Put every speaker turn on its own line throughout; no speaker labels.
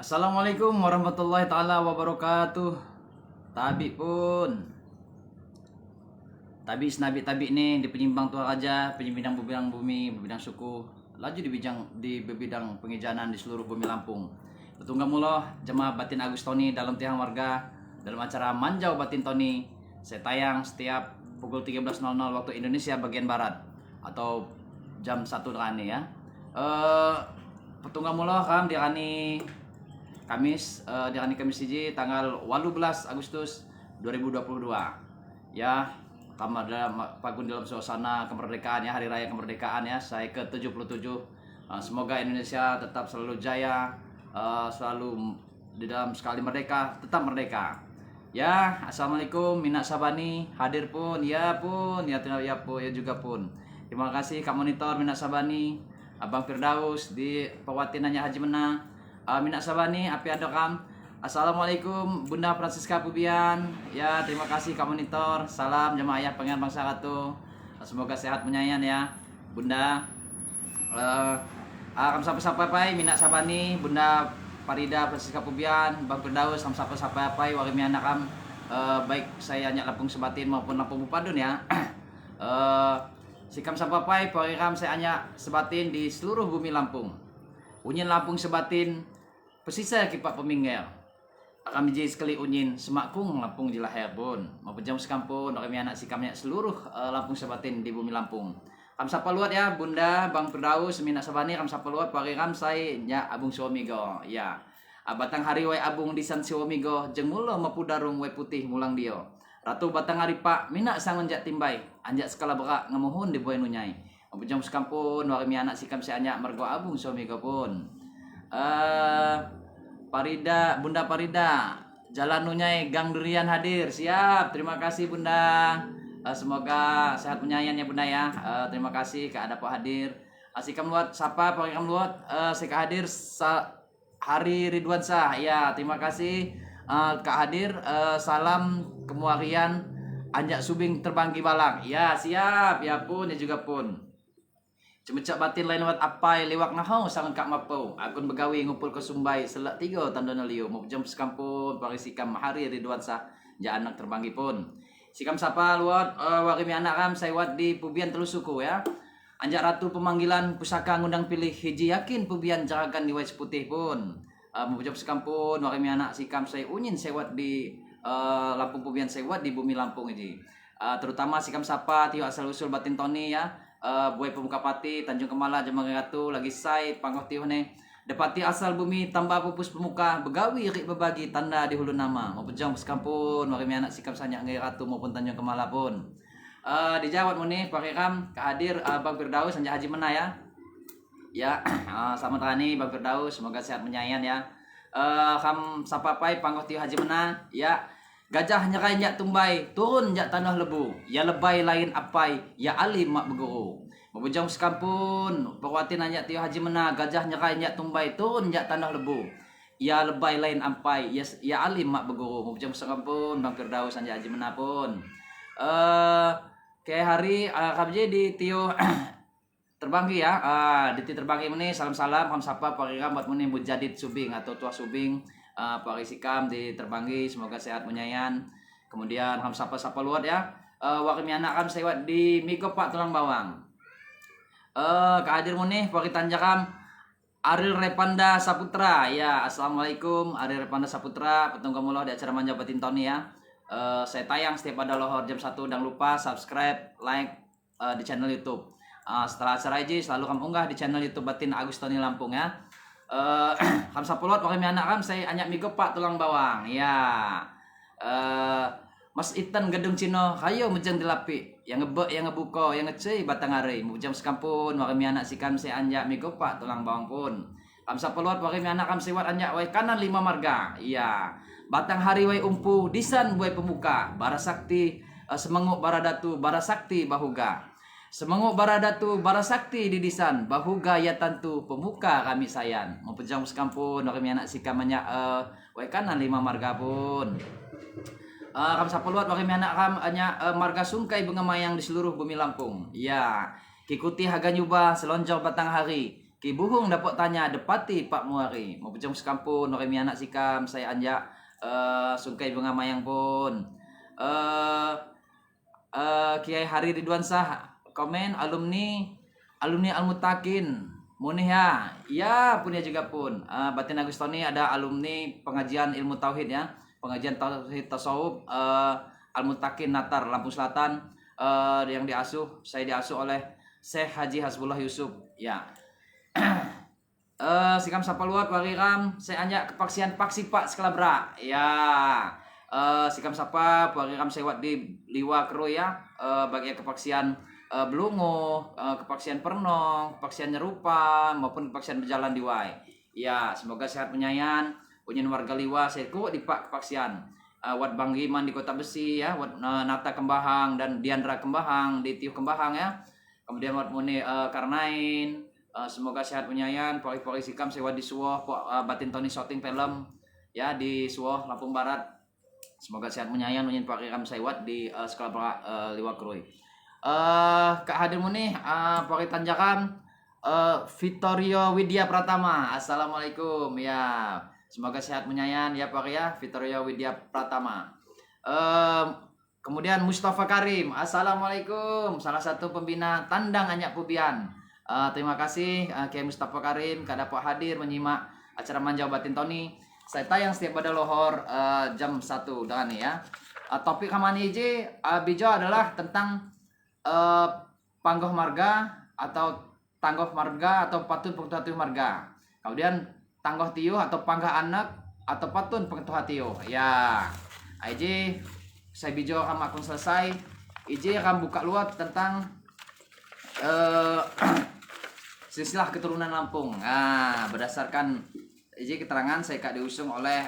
Assalamualaikum warahmatullahi taala wabarakatuh. Tabi pun. Tabi senabi tabi nih di penyimbang tua raja, penyembidang bidang bumi, bidang suku, laju di bidang pengejanan di seluruh bumi Lampung. Petunggang muloh jemaah batin Agustoni dalam tiang warga dalam acara Manjau Batin Toni. Saya tayang setiap pukul 13.00 waktu Indonesia bagian barat atau jam 1 rani ya. Petunggang muloh kam dirani Kamis di hari Kamis hiji tanggal 18 Agustus 2022 ya. Kamar dalam pagun dalam suasana kemerdekaan ya, hari raya kemerdekaan ya, saya ke-77. Semoga Indonesia tetap selalu jaya, selalu di dalam sekali merdeka, tetap merdeka ya. Assalamualaikum Minak Sabani hadir pun ya juga pun. Terima kasih Kak Monitor Minak Sabani, Abang Firdaus di Pewatinannya Haji Mena, Minak Sabani api adokam. Assalamualaikum Bunda Francisca Pubian ya, terima kasih Kak Monitor. Salam jemaah ayah pengen bangsa Ratu, semoga sehat menyayan ya Bunda. Kam sapa pai Minak Sabani, Bunda Farida Francisca Pubian, Bang Firdaus kam sapa pai warimi anak kam, baik saya nyak Lampung Sebatin maupun Lampung Bupadun ya. Sikam sapa pai kam saya nyak Sebatin di seluruh bumi Lampung. Unyin Lampung Sebatin pesisir kipak peminggir. Kami jadi sekali unyin semakung Lampung di lahir pun maupun jam sekampun kami anak sikamnya seluruh Lampung Sebatin di bumi Lampung. Kam sapa luat ya Bunda Bang Firdaus Minak Sabani, kam sapa luat kam saya nya Abung Suamigo ya. Batang hari wai abung di San Suamigo jeung mulo mapudarung wai putih mulang dio. Ratu batang hari pak Minak sang anjak timbay anjak skala berak ngamuhun di buai nunyai. Maupun jam sekampun kami anak sikam si anyak mergo Abung Suamigo pun. Bunda Parida Jalan Nunyai Gang Durian hadir, siap, terima kasih Bunda. Semoga sehat penyayan ya Bunda ya. Terima kasih Kak ada Pak hadir. Sikam luat sapa Pak Kam luat Sika hadir Hari Ridwan Sah ya, terima kasih Kak hadir. Salam kemuarian anjak subing terbanggi balang ya, siap ya pun ya juga pun. Cemecak batin lain lewat apai lewak nahau sangat kak mapau akun begawi ngumpul ke Sumbai selak 3 tandona liu mau jam sekampun pari sikam hari Ridwan Sah ja anak terbanggi pun. Sikam sapa luat warimi anak kam saywat di Pubian Telusuku ya. Anjak ratu pemanggilan pusaka ngundang pilih hiji yakin Pubian jarakan di Wais Putih pun. Mau jam sekampun warimi anak sikam saya unyin saywat di Lampung Pubian saywat di bumi Lampung ini. Terutama sikam sapa tio asal usul batin Toni ya. Buai Pemuka Pati Tanjung Kemala Jemaah Ratu lagi sai pangoh tihone dapati asal bumi tambah pupus pemuka begawi rik berbagi tanda di hulu nama mau pejang sekampun warimi anak sikap sanyak ngai Ratu maupun Tanjung Kemala pun. Dijawab muni pakikam kehadir Bang Firdaus Anjak Haji Mena ya. Ya, selamat rani Bang Firdaus, semoga sehat menyayan ya. Kam sapapai pangoh tih Haji Mena ya. Gajah nyerai nyak tumbai, turun nyak tanah lebu. Ya lebay lain apai, ya alim mak beguru. Mabujang sekampun, perwatin nyak tio Haji Mena. Gajah nyerai nyak tumbai, turun nyak tanah lebu. Ya lebay lain apai, ya alim mak beguru. Mabujang sekampun, Bang Firdaus Anjak Haji Mena pun. Kayak hari kabje di tio terbanggi ya. Di tio terbanggi meni salam-salam kam sapa pakikam buat meni mujadid subing atau tua subing. Pak Isikam di terbanggi semoga sehat menyayan. Kemudian kam sapa luat ya. Wakimi anak kam sewat di Miko Pak Tulang Bawang. Kehadir muni Pak Tanjakam Aril Repanda Saputra ya. Assalamualaikum Aril Repanda Saputra, petunggang muloh di acara Manja Batin Toni ya. Saya tayang setiap pada lohor jam 1, jangan lupa subscribe, like di channel YouTube. Setelah acara ini selalu kamu unggah di channel YouTube Batin Agustoni Lampung ya. Kam sapolot wakimi anak kam saya anyak Miko Pak Tulang Bawang ya. Mas Itan Gedung Cino kayo mejeng dilapi yang ngebuko yang ngecei batang hari mujam sekampun wakimi anak sikam saya anyak Miko Pak Tulang Bawang pun. Kam sapolot wakimi anak kam sewat anyak wai kanan 5 marga iya. Batang hari wai umpu disan buai pemuka barasakti semenguk baradatu barasakti bahuga. Semenguk baradatu barasakti didisan bahuga ya tantu pemuka kami sayan. Mau pejang sekampun kami anak sikamanya wai kanan 5 marga pun. Kam sapa luat kami anak kam anya marga sungkai bengemayang di seluruh bumi Lampung. Ya, kikuti haga nyuba selonjor batang hari. Ki buhung dapat tanya depati Pak Muari. Mau pejong sekampun noremi anak sikam saya anja sungkai bunga mayang pun. Kiai Hari Ridwan Sah komen alumni Al-Mutakin Munih ya punya juga pun Batin Agustoni ada alumni pengajian ilmu tauhid ya, pengajian tauhid tasawuf Al-Mutakin Natar Lampung Selatan, yang saya diasuh oleh Syekh Haji Hasbullah Yusuf ya. Sikam sapa luat wariram saya anja kepaksian paksi Pak Sekelabra ya. Sikam sapa wariram sewat di Liwa Kero ya, bagi kepaksian Belungo, kepaksian Pernong, kepaksian Nyerupa maupun kepaksian berjalan di Wai. Ya, semoga sehat penyayan, punyen warga Liwa saya ku di Pak kepaksian. Wat Bang Giman di Kota Besi ya, Wat Nata Kembahang dan Diandra Kembahang di Tiuh Kembahang ya. Kemudian Wat Mune Karnain, semoga sehat penyayan, poli sikam sewa di Suwoh, Batin Tony syuting film ya di Suwoh Lampung Barat. Semoga sehat menyayan punyen Pak Ram Sewat di Sekolah Liwa Krui. Kak hadir muni Pak Tanjakan Vittorio Widya Pratama. Assalamualaikum ya. Semoga sehat menyayan ya Pak ya, Vittorio Widya Pratama. Kemudian Mustafa Karim. Assalamualaikum. Salah satu pembina Tandang Anyak Pubian. Terima kasih Kiai Mustafa Karim kada Pak hadir menyimak acara Manjau Batin Tony. Saya tayang setiap pada lohor jam 1 dengan ya. Topik kamani ini bijo adalah tentang panggoh marga atau tanggoh marga atau patun pengtuhatiuh marga. Kemudian tanggoh tiuh atau panggah anak atau patun pengtuhatiuh. Ya, IJ saya bijo kam akun selesai. IJ akan buka luat tentang silsilah keturunan Lampung. Berdasarkan IJ keterangan saya kak diusung oleh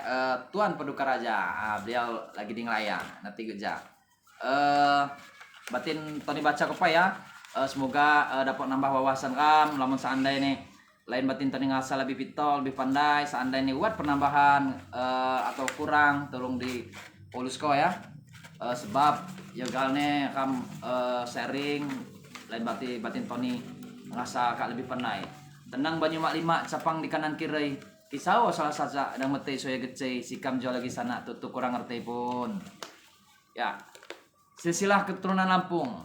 Tuan Paduka Raja. Beliau lagi di ngelayang nanti geja. Batin Tony baca apa ya, semoga dapat nambah wawasan kam lamun seandainya nih lain batin Tony ngasal lebih pitol lebih pandai seandainya buat penambahan atau kurang tolong di polusko ya, sebab ya galne kam sharing lain batin Tony ngasa kak lebih pandai tenang banyu mak lima capang di kanan kiri kisau salah saja ada mete soya gece sikam jauh lagi sana tutup kurang ngerti pun ya. Silsilah keturunan Lampung.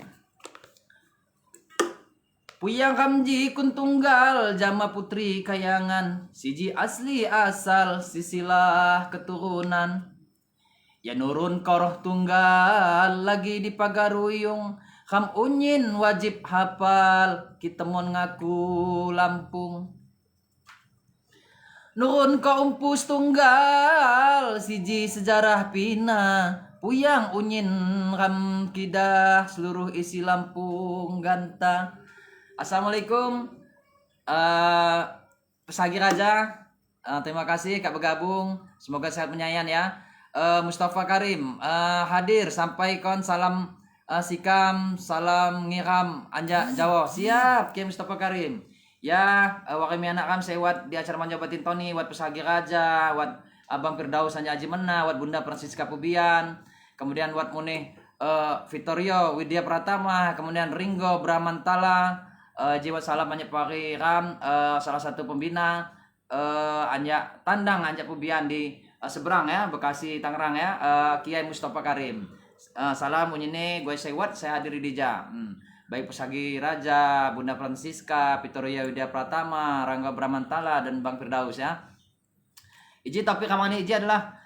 Puyang Kamji Kuntunggal Jama Putri Kayangan, siji asli asal silsilah keturunan. Ya nurun koroh tunggal lagi di Pagaruyung, kam unyin wajib hafal kita mon ngaku Lampung. Nurun ka umpus tunggal siji sejarah pina, puyang unyin ram kidah seluruh isi Lampung ganta. Assalamualaikum Pesagi Raja, terima kasih kak bergabung, semoga sehat menyayan ya. Mustafa Karim hadir sampaikan salam sikam salam ngiram anja Jawa siap Kiai Mustafa Karim ya. Wakimi anak kam sewat di acara Manjau Batin Tony wat Pesagi Raja wat Abang Firdaus Anja Haji Mena wat Bunda Francisca Pubian, kemudian wat Muneh Vittorio Widya Pratama, kemudian Ringo Bramantala, jiwa salam Anja Pari Ram, salah satu pembina Anja Tandang Anja Pubian di seberang ya Bekasi Tangerang ya, Kiai Mustafa Karim. Salam unyine gue sewat saya hadir di ja. Baik Pesagi Raja, Bunda Francisca, Vittorio Widya Pratama, Rangga Bramantala dan Bang Firdaus ya. Iji tapi kamani iji adalah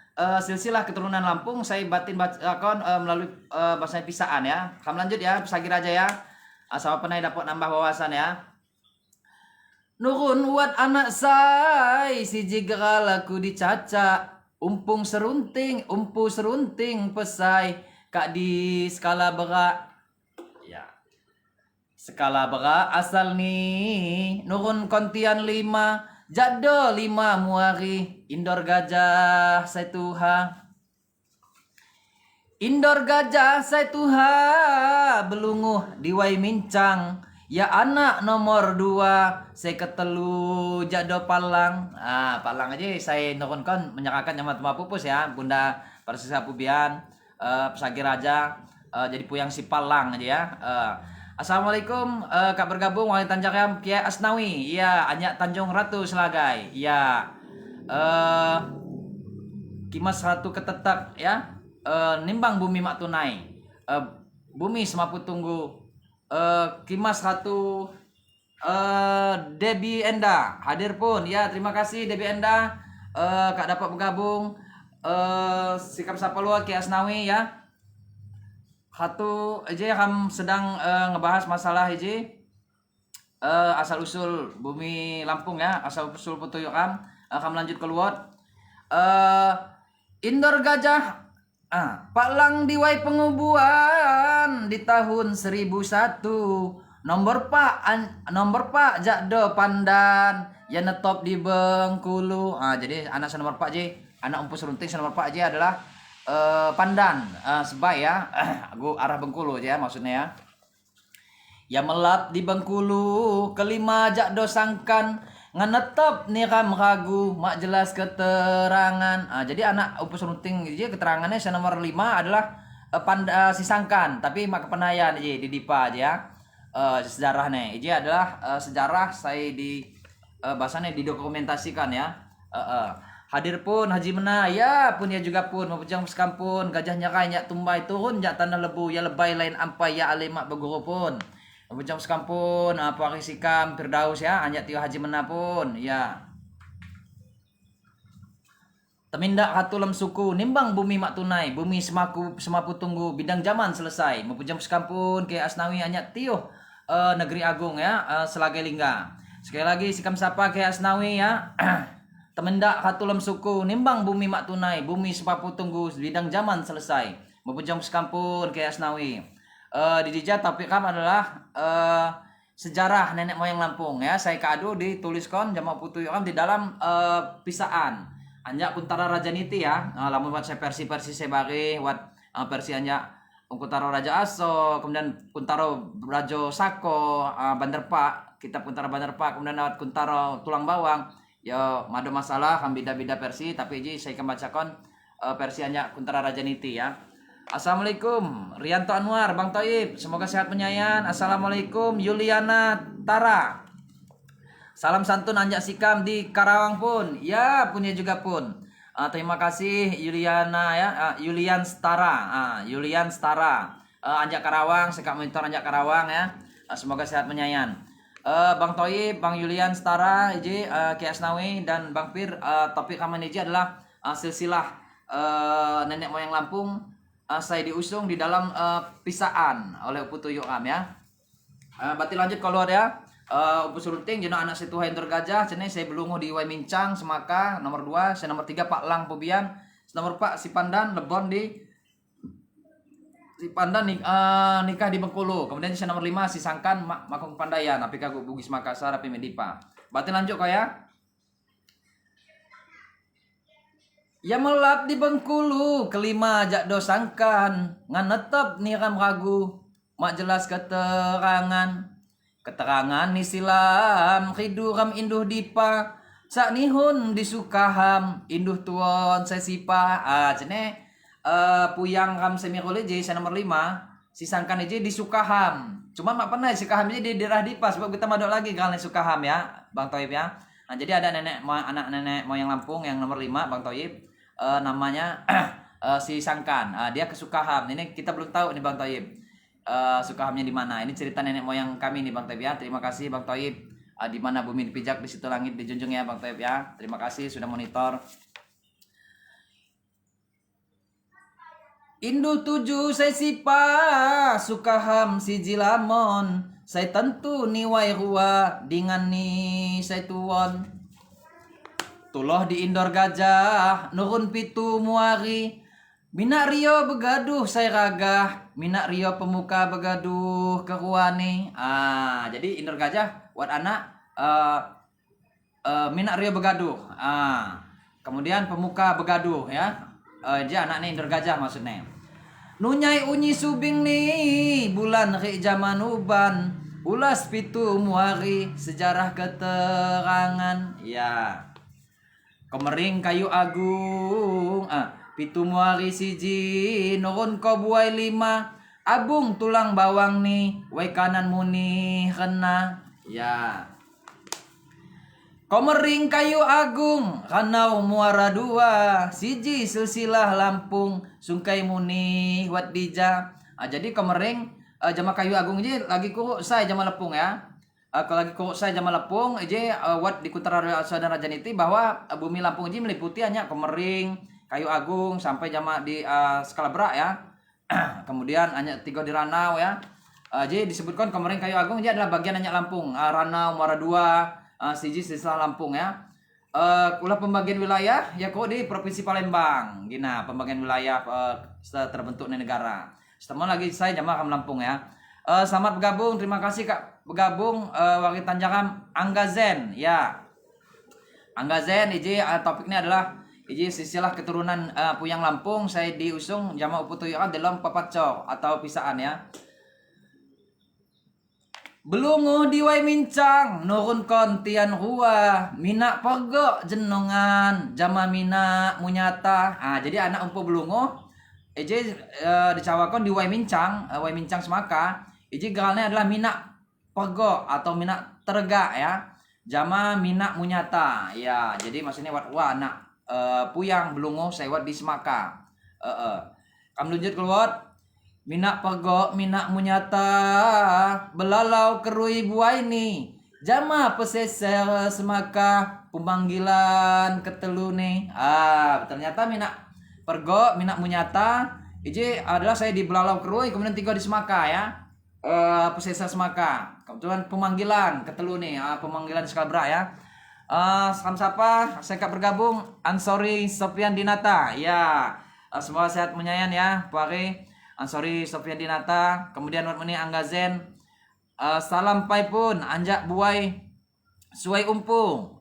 silsilah keturunan Lampung. Saya batin bacakan melalui bahasa pisaan ya. Kamu lanjut ya Pesagi Raja ya. Sama pernah dapat nambah wawasan ya. Nurun wat anak say siji geralaku dicaca, umpu serunting pesai kak di skala berak. Ya. Skala berak asal nih nurun kontian 5 jado 5 muari indor gajah saituha. Indor gajah saituha belunguh diwai mincang. Ya anak nomor 2 saya ketelu jado palang. Palang aja saya nurun kon menyerahkan nyamat pupus ya Bunda Persisa Pubian, Pesagi Raja, jadi puyang si palang aja ya. Assalamualaikum Kak bergabung Wali Tanjakam Kiai Asnawi. Iya, Anyak Tanjung Ratu Selagai. Iya. Eh Kimas Ratu Ketetak ya. Nimbang Bumi Mak Tunai. Eh Bumi Semapu Tunggu. Kimas Ratu Debbie Enda hadir pun. Ya, terima kasih Debbie Enda. Kak dapat bergabung. Sikap sapa luar Kiai Asnawi ya. Satu aja kami sedang ngebahas masalah aja asal usul bumi Lampung ya, asal usul Putu Yokam. Akan lanjut keluar. Indoor Gajah Pak Lang diwai pengubuan di tahun 1001. Nomor Pak Jakdo Pandan ya netop di Bengkulu. Jadi anak nomor Pak J, anak Umpus Runting nomor Pak J adalah Pandan Sebai ya. Aku arah Bengkulu aja ya, maksudnya ya. Ya melap di Bengkulu kelima Jakdo Sangkan nganetop niram ragu mak jelas keterangan. Jadi anak Umpus Runting jadi keterangannya nomor 5 adalah si Sangkan, tapi mak kepenayan aja di Dipa aja ya. Sejarahnya ini adalah sejarah saya di bahasanya didokumentasikan ya. Hadir pun Haji Mena ya pun ya juga pun mempujang sekampun gajah nyakai nyak tumbai turun jak tanah lebu ya lebay lain ampai ya alimak beguru pun mempujang sekampun apa Sikam Firdaus ya anyak tio Haji Mena pun ya. Temindak hatulam suku nimbang bumi mak tunai bumi semapu tunggu bidang zaman selesai mempujang sekampun ke Asnawi anyak tio Negeri Agung ya Selagai Lingga. Sekali lagi sikam sapa ke Asnawi ya. Temendak hatulam suku nimbang bumi mak tunai bumi sepapu tunggu bidang zaman selesai mempujang sekampun ke Asnawi. Di Dija topik kam adalah sejarah nenek moyang Lampung ya. Saya kado dituliskan Jamak Putu Yokam di dalam pisaan anjak Kuntara Rajaniti ya. Lamun buat saya versi saya bagi buat versi anjak Kuntaro Raja Aso, kemudian Kuntaro Rajo Sako, Bandar Pak, kitab Kuntaro Bandar Pak, kemudian lewat Kuntaro Tulang Bawang. Ya, ada masalah kan beda-beda versi, tapi ini saya akan bacakan versinya Kuntara Rajaniti ya. Assalamualaikum Rianto Anwar, Bang Toib, semoga sehat penyayang. Assalamualaikum Yuliana Tara. Salam santun anjak sikam di Karawang pun. Ya, punya juga pun. Terima kasih Yuliana ya, Yulian Stara, Yulian Stara, anjak Karawang, sekak monitor anjak Karawang ya. Semoga sehat menyayang. Bang Toib, Bang Yulian Stara, Iji, Ki Asnawi dan Bang Pir. Topik kami ini adalah silsilah nenek moyang Lampung. Saya diusung di dalam pisaan oleh Putu Yokam ya. Berarti lanjut kalau ada. Upus Runting jenah anak situ Indoor Gajah cenah saya belungu di Wai Mincang Semaka nomor 2, saya nomor 3 Pak Lang Pobian, nomor 4 si Pandan Lebon di si Pandan nikah di Bengkulu. Kemudian saya nomor 5 si Sangkan Makong Pandayan tapi kagak Bugis Makassar tapi Medipa. Berarti lanjut kok ya. Ya melap di Bengkulu kelima Jakdo Sangkan nganetep niram ragu mak jelas keterangan ni silam khiduram induh dipa sak nihun disukaham induh tuon sesipa cene puyang ram semirole je nomor 5 si Sangkan je disukaham cuma mak pernah sukaham je di daerah dipa sebab kita madok lagi kalau sukaham ya Bang Toib ya. Nah jadi ada anak nenek moyang Lampung yang nomor 5 Bang Toib namanya si Sangkan dia ke Sukaham ini kita belum tahu nih Bang Toib. Sukahamnya di mana? Ini cerita nenek moyang kami nih Bang Toib ya. Terima kasih Bang Toib. Di mana bumi dipijak di situ langit dijunjung ya Bang Toib ya. Terima kasih sudah monitor. Induh 7 saya sipa Sukaham si Jilamon saya tentu niwai rua dengan ni saya tuon tuloh di Indoor Gajah nurun pitu muari Minak Rio begaduh saya ragah, Minak Rio pemuka begaduh keruani. Jadi Indoor Gajah buat anak Minak Rio begaduh. Kemudian pemuka begaduh ya. Dia anaknya Indoor Gajah maksudnya. Nunyai unyi subing nih bulan ri zaman uban. Ulas pitu muari sejarah keterangan ya. Kemering kayu agung. Pitu muari siji nurun ko buai 5 Abung tulang bawang nih, wai kanan muni kena. Ya. Komering kayu agung, kanau muara dua, siji silsilah Lampung, sungkai muni wat dija. Jadi komering jama kayu agung aja lagi ku saya jama lepung ya. Kalau lagi ku saya jama lepung aja wat di Kutara Saudara Janiti bahwa bumi Lampung aja meliputi hanya komering, kayu agung sampai jama di Skalabra ya. Kemudian hanya tiga di Ranau ya. Jadi disebutkan komering kayu agung aja adalah bagian hanya Lampung, Ranau, Muara Dua, siji sisa Lampung ya. Ulah pembagian wilayah ya kok di Provinsi Palembang. Gina pembagian wilayah setelah terbentuk negara. Setelah lagi saya jamaah Lampung ya. Selamat bergabung, terima kasih Kak bergabung wakil Tanjangam Angga Zen ya. Angga Zen iji topiknya adalah iji silsilah keturunan Puyang Lampung. Saya diusung jamaah Uputuyuan dalam papacok atau pisaan ya. Belungu diwai mincang nurun kontian hua mina pergo jenongan jama mina munyata. Jadi anak umpu belungu eje dicawakon diwai mincang wai mincang semaka eje geralnya adalah mina pergo atau mina terga ya jama mina munyata ya. Jadi maksudnya wah anak puyang belungu saya wat di semaka kamu lanjut keluar. Minak pego, minak munyata, belalau kerui buai ni, jama peseser semaka, pemanggilan ketelu nih. Ternyata minak pergo, minak munyata, ini adalah saya di belalau kerui, kemudian tiga di semaka ya, peseser semaka. Kebetulan pemanggilan ketelu nih, pemanggilan Skalabra ya. Salam sapa, saya kak bergabung, Ansori Sofian Dinata, ya. Semoga sehat menyayan ya, Pare. Ansori Sofian Dinata, kemudian wat meni Angga Zen, salam pai pun anjak buai suai umpu,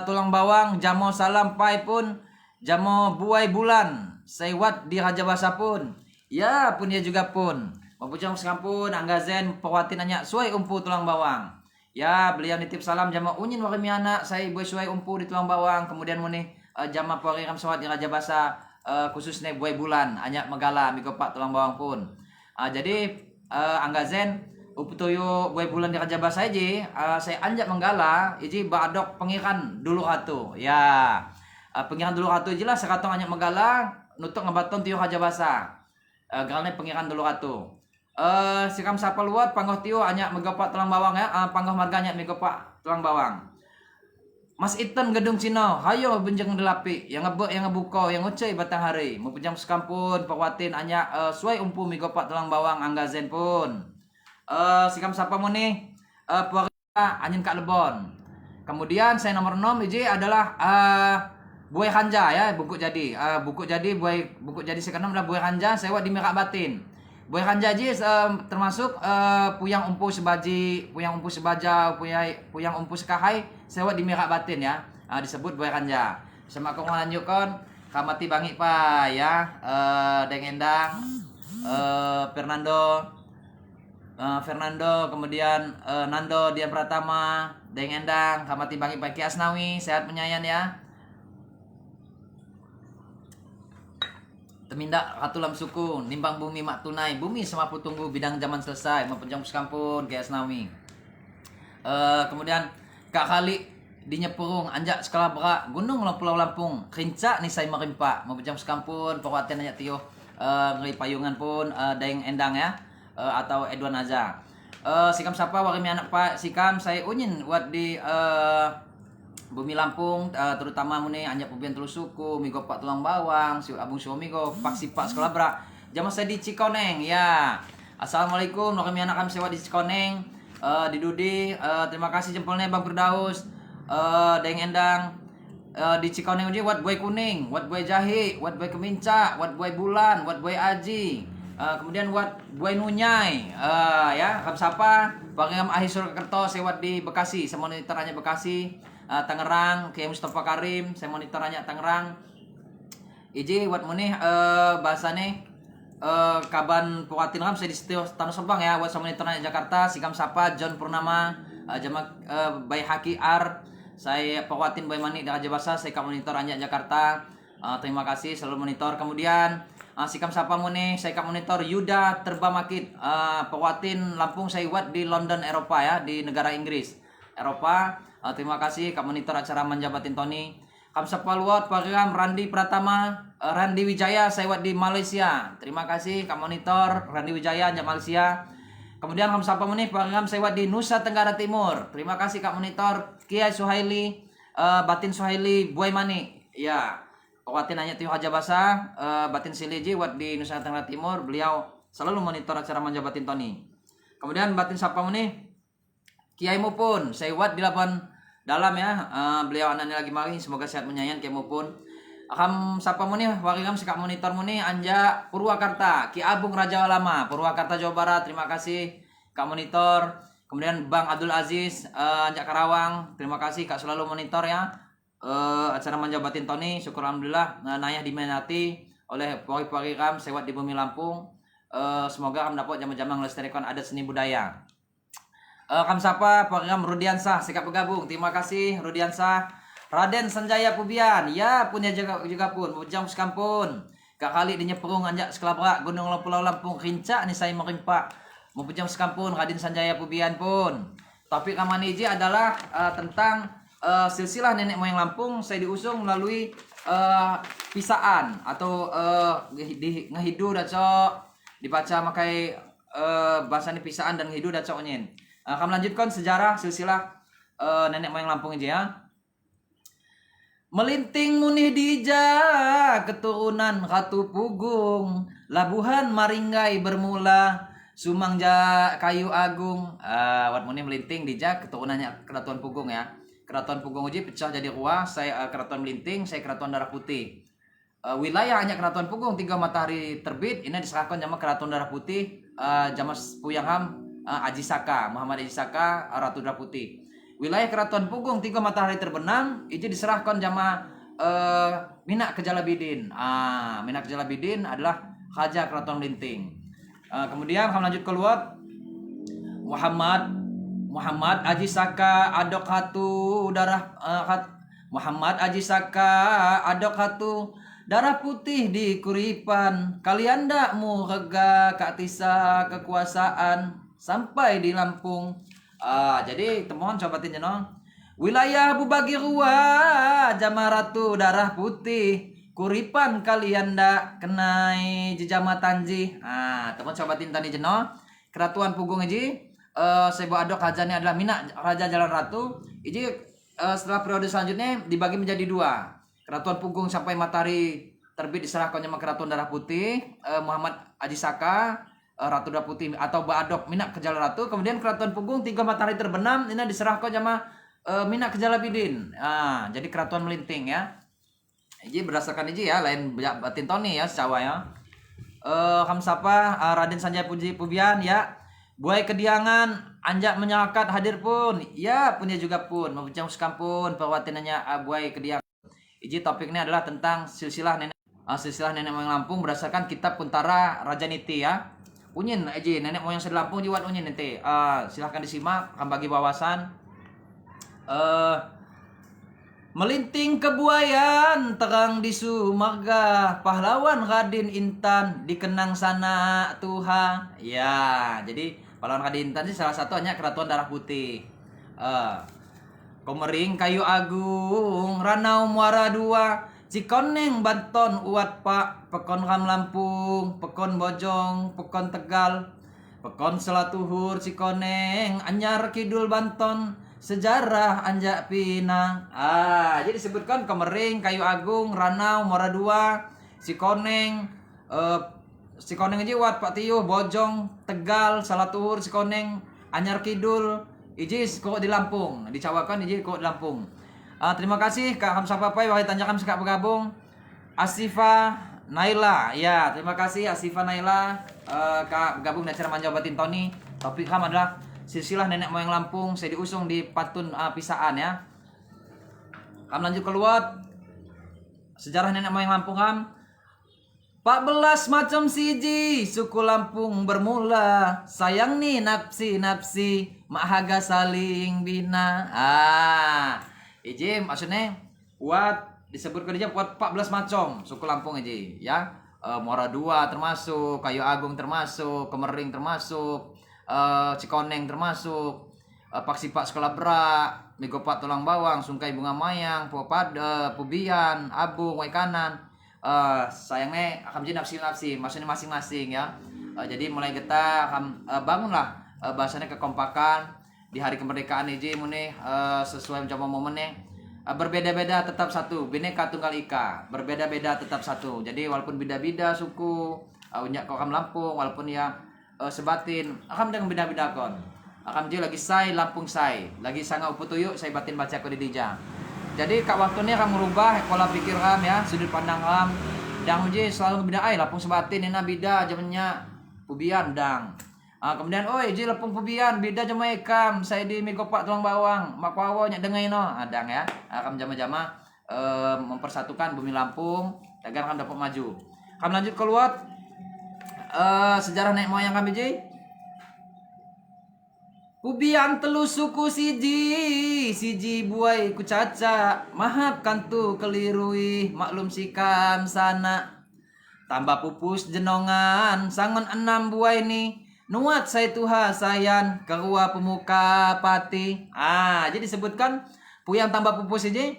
tulang bawang jamo salam pai pun jamo buai bulan, sewat di Raja Basa pun, ya pun ya juga pun, mempunyai sekampun Angga Zen pewatin anyak suai umpu tulang bawang, ya beliau nitip salam jamo unyin warimi anak saya buai suai umpu di tulang bawang, kemudian meni jama poriram sewat di Raja Basa. Khususnya buai bulan hanya megala miko pak tulang bawang pun jadi Angga Zen uputoyo buai bulan di Raja Basa aja saya anjak menggala iji badok pengiran dulu atu ya pengiran dulu atu aja lah sekatong anjak megala nutuk ngebaton tiyo Raja Basa garane pengiran dulu atu sikam sapa luat panggoh tiyo anjak megopak tulang bawang ya panggoh marganya megopak tulang bawang. Mas Iten gedung Cina, hayo benjeng delapi, yang ngebuko, yang ngocey batang hari, mau penjang sekampun, pawatin anya suai umpu migopak tulang bawang Angga Zen pun. Sikam sapa mo nih, puara anyin Kak Lebon. Kemudian saya nomor 6 ini adalah buai hanja ya, buku jadi buku jadi sekarang adalah buai hanja, saya di Merak Batin. Buai hanja aja termasuk puyang umpu sebaji, puyang umpu sebaja, puyang umpu sekahai, sewa di Merak Batin ya. Disebut buai hanja. Sama aku melanjutkan kamati bangi pa ya, Deng Endang, Fernando, kemudian Nando Dian Pratama, Deng Endang, kamati bangi pa Ki Asnawi, sehat menyayan ya. Temindak katulam suku, nimbang bumi mak tunai, bumi semapu tunggu bidang zaman selesai, mempenjang kampun Ki Asnawi. Kemudian Kak Kali di Nyepurung, anjak Skalabra, gunung Pulau Lampung, rinca nih saya merimpa, mempenjang kampun, perwakilan anjak tiyo, ngeri payungan pun, Daeng Endang ya, atau Edwan Aza. Sikam sapa warimi anak pak, sikam saya unyin buat di bumi Lampung, terutama mune anjak pembian telu suku, migo pak tulang bawang, si abung suamigo, pak sipak Skalabra. Jama saya di Cikoneng ya. Assalamualaikum, warahmatullahi anak kami sewa di Cikoneng, di Dudi, terima kasih jempolnya Bang Firdaus, Deng Endang, di Cikoneng aja wat buai kuning, wat buai jahe, wat buai keminca, wat buai bulan, wat buai aji, kemudian wat buai nunyai, ya, kam sapa, Bang Ahi Surakerto sewat di Bekasi, saya monitorannya Bekasi. Tangerang, Kiai Mustafa Karim, saya monitorannya Tangerang. Iji wat muni bahasane kaban puatin ram saya di Setio Tanah Sabang ya, wat saya monitorannya Jakarta, sikam sapa John Purnama, jamak Bay Haki R, saya puatin Bay Mani di Raja Basa, saya monitor anjak Jakarta. Terima kasih selalu monitor. Kemudian Sikam sapa mo nih saya kak monitor Yuda Terbamakit Pewatin Lampung saya wat di London Eropa ya, di negara Inggris Eropa. Terima kasih kak monitor acara Manjabatin Tony. Kam sapa luat program Randi Pratama Randi Wijaya saya wat di Malaysia. Terima kasih kak monitor Randi Wijaya di Malaysia. Kemudian kam sapa mo nih program saya wat di Nusa Tenggara Timur. Terima kasih kak monitor Kiai Suhaili Batin Suhaili Buai Mani ya. Pewatin hanya Tio Haja Basa Batin Siliji wat di Nusa Tenggara Timur. Beliau selalu monitor acara Manjabatin Tony. Kemudian Batin sapa mo nih Kiai Mupun saya wat di Labuan Dalam ya. Beliau anaknya lagi mari, semoga sehat menyayang Kiai Mupun. Kam sapa mo nih wakilam sikap monitor mo nih Anja Purwakarta Ki Abung Raja Lama Purwakarta Jawa Barat. Terima kasih kak monitor. Kemudian Bang Abdul Aziz Anja Karawang. Terima kasih kak selalu monitor ya. Acara Manjabatin Tony, syukur alhamdulillah nayah diminati oleh pori-pori kam sewat di bumi Lampung. Semoga kam dapat jama-jama melestarikan adat seni budaya. Kam sapa program Rudiansah sikap bergabung. Terima kasih Rudiansah. Raden Sanjaya Pubian ya punya juga pun bujang sekampun. Kak kali di Nyeprung anjak Sekelabrak Gunung Pulau Lampung Rinca nih saya merimpak. Membujang sekampun Raden Sanjaya Pubian pun. Topik kamaniji adalah tentang silsilah nenek moyang Lampung. Saya diusung melalui pisaan atau ngehidu daco dibaca makai bahasa ini pisaan dan ngehidu daco nyen. Akan melanjutkan sejarah silsilah nenek moyang Lampung aja ya. Melinting munih dija keturunan Ratu Pugung Labuhan Maringgai bermula Sumangja Kayu Agung. Wat muni melinting dija keturunannya Keratuan Pugung ya. Keraton Pugung uji pecah jadi dua, saya Keraton Melinting, saya Keraton Darah Putih. Wilayah hanya Keraton Pugung 3 matahari terbit, ini diserahkan sama Keraton Darah Putih, zaman Puyangham Aji Saka, Muhammad Aji Saka, Ratu Darah Putih. Wilayah Keraton Pugung 3 matahari terbenam, itu diserahkan sama Minak Kejalabidin. Minak Kejalabidin adalah Raja Keraton Melinting. Kemudian kami lanjut keluar Muhammad Aji Saka Adok Hatu Darah Muhammad Aji Saka Adok Hatu Darah Putih di Kuripan kalian dak mu rega katisa kekuasaan sampai di Lampung. Jadi temuan cobatin jenong wilayah Bubagi Rua Jamaratu Darah Putih Kuripan kalian dak kenai jejama Tanji. Temuan cobatin tadi jenong Keratuan Pugung aji. Sebo Adok Rajanya adalah Minak Raja Jalan Ratu. Ini setelah periode selanjutnya dibagi menjadi 2. Keratuan Pugung sampai matahari terbit diserahkan sama Keratuan Darah Putih Muhammad Aji Saka Ratu Darah Putih atau Badok Minak Jalan Ratu. Kemudian Keratuan Pugung 3 matahari terbenam ini diserahkan sama Minak Kejalabidin. Jadi Keratuan Melinting ya. Ini berdasarkan ini ya, lain Batin Tony ya secawa ya. Kamsapa Raden Sanjaya Pubian ya. Buai Kediangan anjak menyakat hadir pun ya punya juga pun membincang sekampun perwatinannya Buai Kediangan. Iji topiknya adalah tentang silsilah nenek moyang Lampung berdasarkan kitab Kuntara Rajaniti ya. Unyin iji nenek moyang Lampung jiwat unyin nanti. Silahkan disimak akan bagi wawasan. Melinting kebuayan terang di Sumarga pahlawan Raden Intan dikenang sana Tuhan. Ya, jadi pahlawan Raden Intan ini salah satu hanya Keratuan Darah Putih. Komering Kayu Agung Ranau Muara Dua Cikoneng Banton Uat Pak Pekon Ram Lampung Pekon Bojong Pekon Tegal Pekon Selatuhur Cikoneng Anyar Kidul Banton Sejarah Anjak Pinang. Jadi disebutkan Komering, Kayu Agung, Ranau, Muara Dua, Cikoneng, Cikoneng aja Wat Pak Tio, Bojong, Tegal, Salatuhur, Cikoneng, Anyar Kidul, iji kok di Lampung, dicawakan iji kok di Lampung. Terima kasih Kak Hamsa Papai, wahai tanjakan sekak bergabung. Asifa Naila, ya terima kasih Asifa Naila, Kak bergabung di acara Manjabatin Tony. Topik kami adalah silsilah nenek moyang Lampung. Saya diusung di Patun Pisaan ya. Kami lanjut keluar sejarah nenek moyang Lampung kam. 14 macam siji suku Lampung bermula. Sayang nih napsi mahaga saling bina. Iji maksudnya buat disebutkan aja buat 14 macam suku Lampung aja ya. Muara Dua termasuk, Kayu Agung termasuk, Kemering termasuk, Cikoneng termasuk, Paksipak Sekolah Berak, Migopak Tulang Bawang, Sungkai Bunga Mayang, Pubian, Abung, Waikanan. Sayangnya akan jadi nafsi-nafsi, maksudnya masing-masing ya. Jadi mulai kita akan bangunlah bahasanya kekompakan di hari kemerdekaan ini mune sesuai sama momennya. Berbeda-beda tetap satu, Bhinneka Tunggal Ika, berbeda-beda tetap satu. Jadi walaupun beda-beda suku, unyak kau Lampung, walaupun ya sebatin, akan dengan beda-beda kon. Akan jadi lagi say Lampung say, lagi sanga uputuyuk saya batin baca ko di dija. Jadi kak waktunya akan merubah pola pikir ram ya, sudut pandang ram. Dang uji selalu beda ay Lampung sebatin ini beda zamannya Pubian dang. Kemudian ji Lampung Pubian beda jama ikam saya di Migopak Tulang Bawang makwawo nya dengai no adang ya. Kam jama-jama mempersatukan bumi Lampung agar kam dapat maju. Kam lanjut keluar sejarah nenek moyang kami ji. Pubian telu suku siji buai ku caca maafkan tu kelirui maklum sikam sana tambah pupus jenongan sangon 6 buai ni nuat saya tuha sayan kerua pemuka pati. Jadi disebutkan puyang tambah pupus ini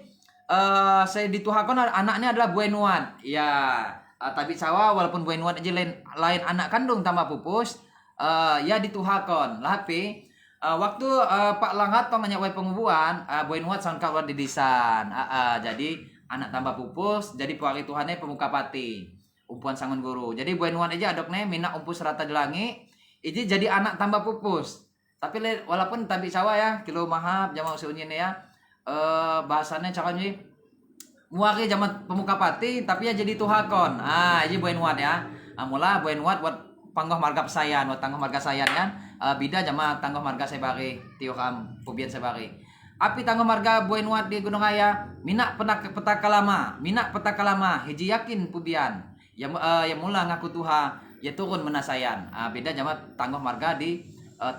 saya dituhakan anaknya adalah buai nuat ya. Tapi cawa walaupun buai nuat aja lain anak kandung tambah pupus ya dituhakan tapi waktu Pak Langhat tong nanya wae pengubuan buai nuat sang kawan di disan jadi anak tambah pupus jadi puari Tuhannya pemuka pati umpuan sangun guru. Jadi buai nuat aja adoknya minak umpus rata delangi ini jadi anak tambah pupus. Tapi walaupun tapi cawa ya kilo mahap jama usiunya ya bahasanya caranya muari zaman pemuka pati tapi ya jadi tuhakon. Ini buai nuat ya. Mula buai nuat buat panggoh marga pesayan, buat tanggoh marga sayan ya. Bida jama tanggoh marga sebari tiokam Pubian sebari. Api tanggoh marga buai nuat di Gunung Raya minak petaka lama hiji yakin Pubian ya mula ngaku tuha ya turun menasayan. Beda jama tanggoh marga di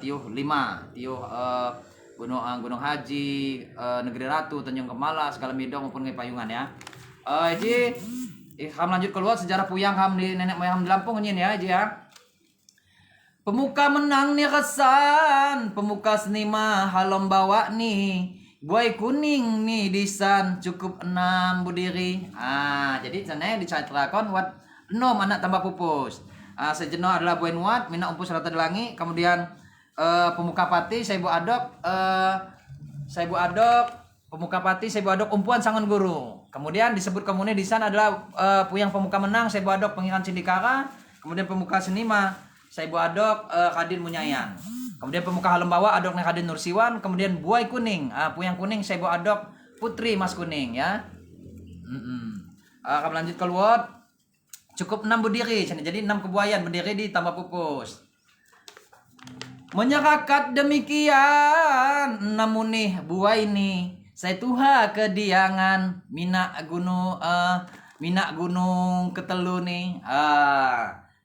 tiuh 5 tiuh Gunung Haji, Negeri Ratu, Tanjung Kemala, segala midong maupun Payungan ya. Jadi kam lanjut keluar sejarah puyang kam di nenek moyang di Lampung ini ya ya. Pemuka menang nih kesan, pemuka seni mah halom bawa nih. Buai kuning nih disan cukup 6 budiri. Jadi sana dicatatkan wat 6 anak tambah pupus. Sejenuh adalah buai nuat, mina umpus rata delangi, kemudian pemuka pati saya bu adok pemuka pati saya bu adok umpuan sangon guru. Kemudian disebut kemudian di sana adalah puyang pemuka menang saya bu adok pengiran Cindikara, kemudian pemuka senima saya bu adok Kadin Munyayang. Kemudian pemuka halem bawa adok Kadin Nursiwan, kemudian buai kuning, puyang kuning saya bu adok Putri Mas Kuning ya. Kami lanjut keluar cukup 6 berdiri, jadi 6 kebuayan berdiri ditambah pupus. Menyerakat demikian namun nih buai nih saya tuha kediangan minak gunung ketelu nih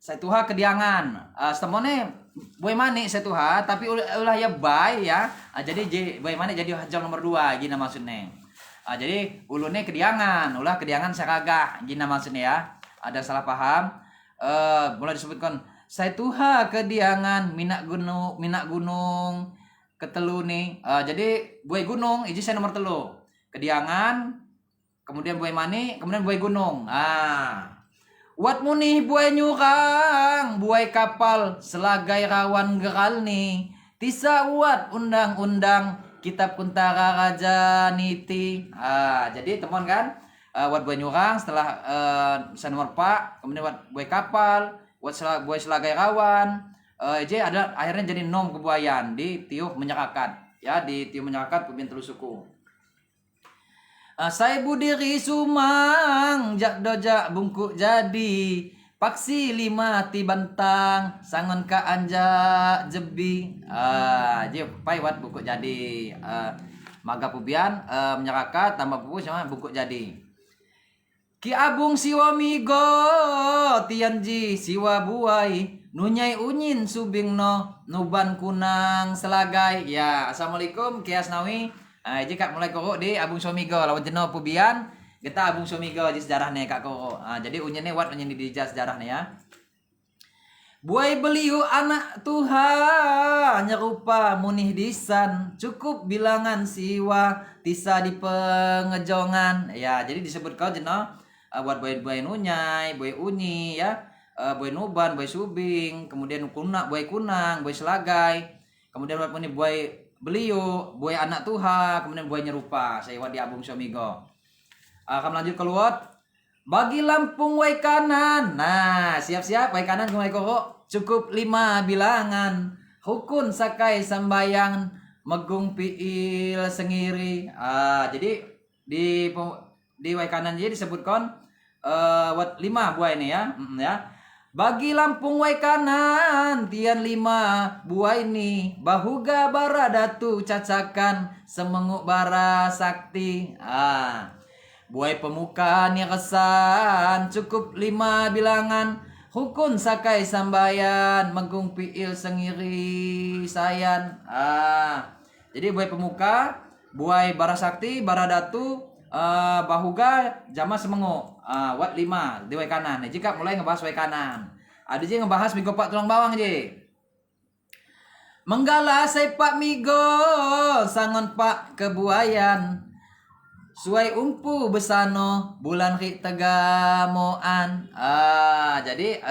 saya tuha kediangan setemone buai manik saya tuha tapi ulah ya bay ya jadi buai manik jadi hajam nomor 2 gina maksudnya jadi ulune kediangan ulah kediangan seragah gina maksudnya ya. Ada salah paham mulai disebutkan saya tuha kediangan minak gunung ketelu nih jadi buai gunung ini saya nomor 3 kediangan kemudian buai mani kemudian buai gunung wat munih buai nyurang buai kapal selagai rawan geral nih tisa uat undang-undang kitab kuntara raja niti jadi teman kan wat buai nyurang setelah saya nomor 4 kemudian wat buai kapal buat buai selagai rawan jadi ada akhirnya jadi nom kebuayan di tiuh menyerakat ya di tiuh menyerakat Pubian telu suku. Saya budiri sumang jak doja bungkuk jadi paksi 5 ti bantang sangon ka anja jebi jadi pai wat bungkuk jadi maga Pubian menyerakat tambah pupus sama bungkuk jadi. Ki Abung siwa migo tianji siwa buai nunyai unyin subing no nuban kunang selagai ya. Assalamualaikum Ki Asnawi. Jika mulai korok di Abung Suamigo lawan jeno Pubian Kita abung sumigo di sejarahnya Kak Koko. Jadi unyane wat unyane di sejarahnya ya. Buai beliau anak Tuhan nyerupa munih disan cukup bilangan siwa tisa di pengejongan ya. Jadi disebut kau jeno buat buai nunyai, buai unyi ya, buai nuban, buai subing, kemudian buai kunang, buai selagai, kemudian buat muni buai beliau, buai anak Tuhan, kemudian buai nyerupa. Saya wat di abung suamigo. Akan lanjut keluar. Bagi Lampung wai kanan. Nah, siap-siap wai kanan ke wai koko. Cukup 5 bilangan. Hukun sakai sambayang megung piil sengiri. Jadi di wai kanan jadi disebutkan wat 5 buah ini ya. Ya. Bagi Lampung wai kanan tian 5 buah ini. Bahuga bara datu cacakan semenguk bara sakti. Buai pemuka ni kesan cukup 5 bilangan. Hukun sakai sambayan megung piil sengiri sayan. Jadi buai pemuka, buai bara sakti, bara datu, bahuga jama semenguk. Wat 5 di wai kanan. Jika mulai ngebahas wai kanan. Ada je ngebahas migo pak tulang bawang je. Menggala sepak migo sangon pak kebuayan. Suai umpu besano bulan ri tegamoan. Jadi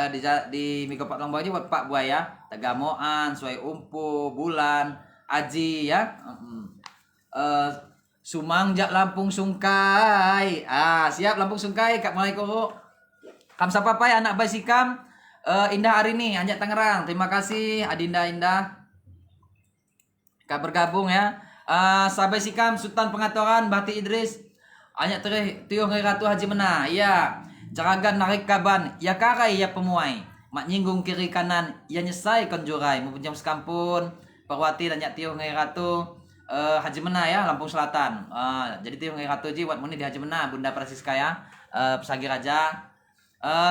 di Miko Pak Lombok buat Pak Buaya tegamoan, suai umpu, bulan, aji ya. Sumangjak Lampung Sungkai. Siap Lampung Sungkai Kak mulai kok. Kam sapa pai anak basikam Indah hari ini Anjak Tangerang. Terima kasih Adinda Indah. Kak bergabung ya. Sabai sikam Sultan Pengatoran Bati Idris Anyak tiuh Ratu Haji Mena. Ya jaragan narik kaban ya karai ya pemuai mak nyinggung kiri kanan ya nyesai konjurai mempunyai sekampun Parwati dan nyak tiuh Ratu Haji Mena ya Lampung Selatan. Jadi tiuh Ratu ji wat muni di Haji Mena Bunda Francisca ya Pesagi Raja.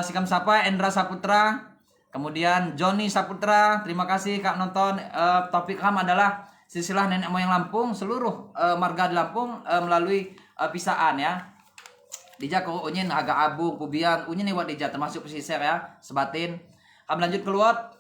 Sikam sapa Endra Saputra, kemudian Joni Saputra. Terima kasih Kak nonton. Topik ham adalah silsilah nenek moyang Lampung, seluruh marga di Lampung melalui pisaan ya. Dija ko unyin agak abung kubian unyin wat dija termasuk pesisir ya, Sebatin. Kami lanjut keluar.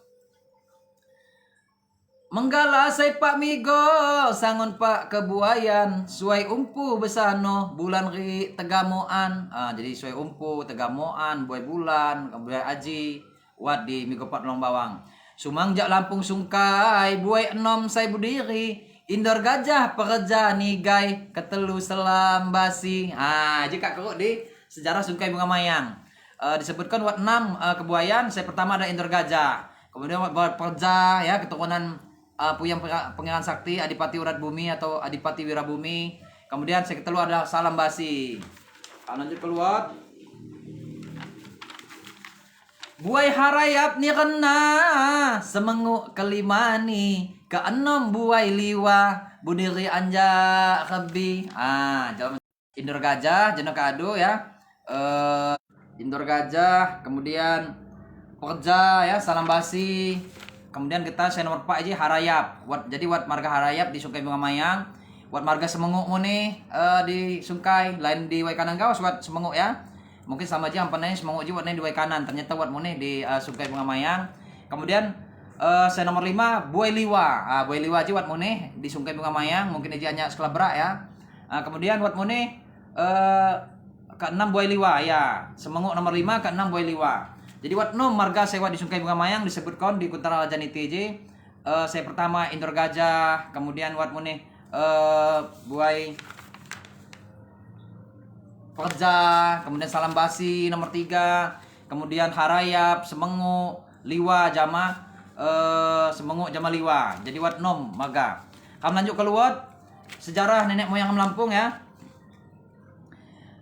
Menggala sepak migo sangon pak kebuayan suai umpu besano bulan ri tegamoan. Jadi suai umpu tegamoan buai bulan kemudian aji wat di migo pak long bawang. Sumangjak Lampung Sungkai buai enom saya budiri Indor gajah pekerja nigai ketelu selam basi. Jika kok di sejarah Sungkai Bunga Mayang disebutkan wat 6 kebuayan. Saya pertama ada Indor gajah, kemudian wat pekerja ya keturunan Puyang Pangeran Sakti Adipati Urat Bumi atau Adipati Wirabumi. Kemudian saya ketelu ada Salam Basi. Lanjut keluar. Buai harayap ni kena semenguk kelima ni keenam buai liwa budiri anja kebi. Jalan Indor gajah jenok kado ya. Indor gajah kemudian pekerja ya Salam Basi. Kemudian kita saya nomor 4 aja harayap. Jadi wat marga harayap di Sungkai Bunga Mayang. Wat marga semenguk muni di Sungkai lain di Wai Kanan Gawas wat semenguk ya. Mungkin sama aja ampananya semenguk juga di Wai Kanan. Ternyata wat muni di Sungkai Bunga Mayang. Kemudian saya nomor 5 buai liwa. Buai liwa aja wat muni di Sungkai Bunga Mayang. Mungkin aja hanya sekelabrak ya. Kemudian wat muni ke-6 buai liwa ya. Semenguk nomor 5 ke-6 buai liwa. Jadi wat nom marga sewa di Sungkai Bunga Mayang disebutkan di Kuntara Rajani TJ. Saya pertama Indor gajah, kemudian wat muni buai pekerja, kemudian Salam Basi nomor 3, kemudian harayap, semenguk, liwa jama semenguk jama liwa. Jadi wat nom marga. Kami lanjut keluar sejarah nenek moyang Lampung ya.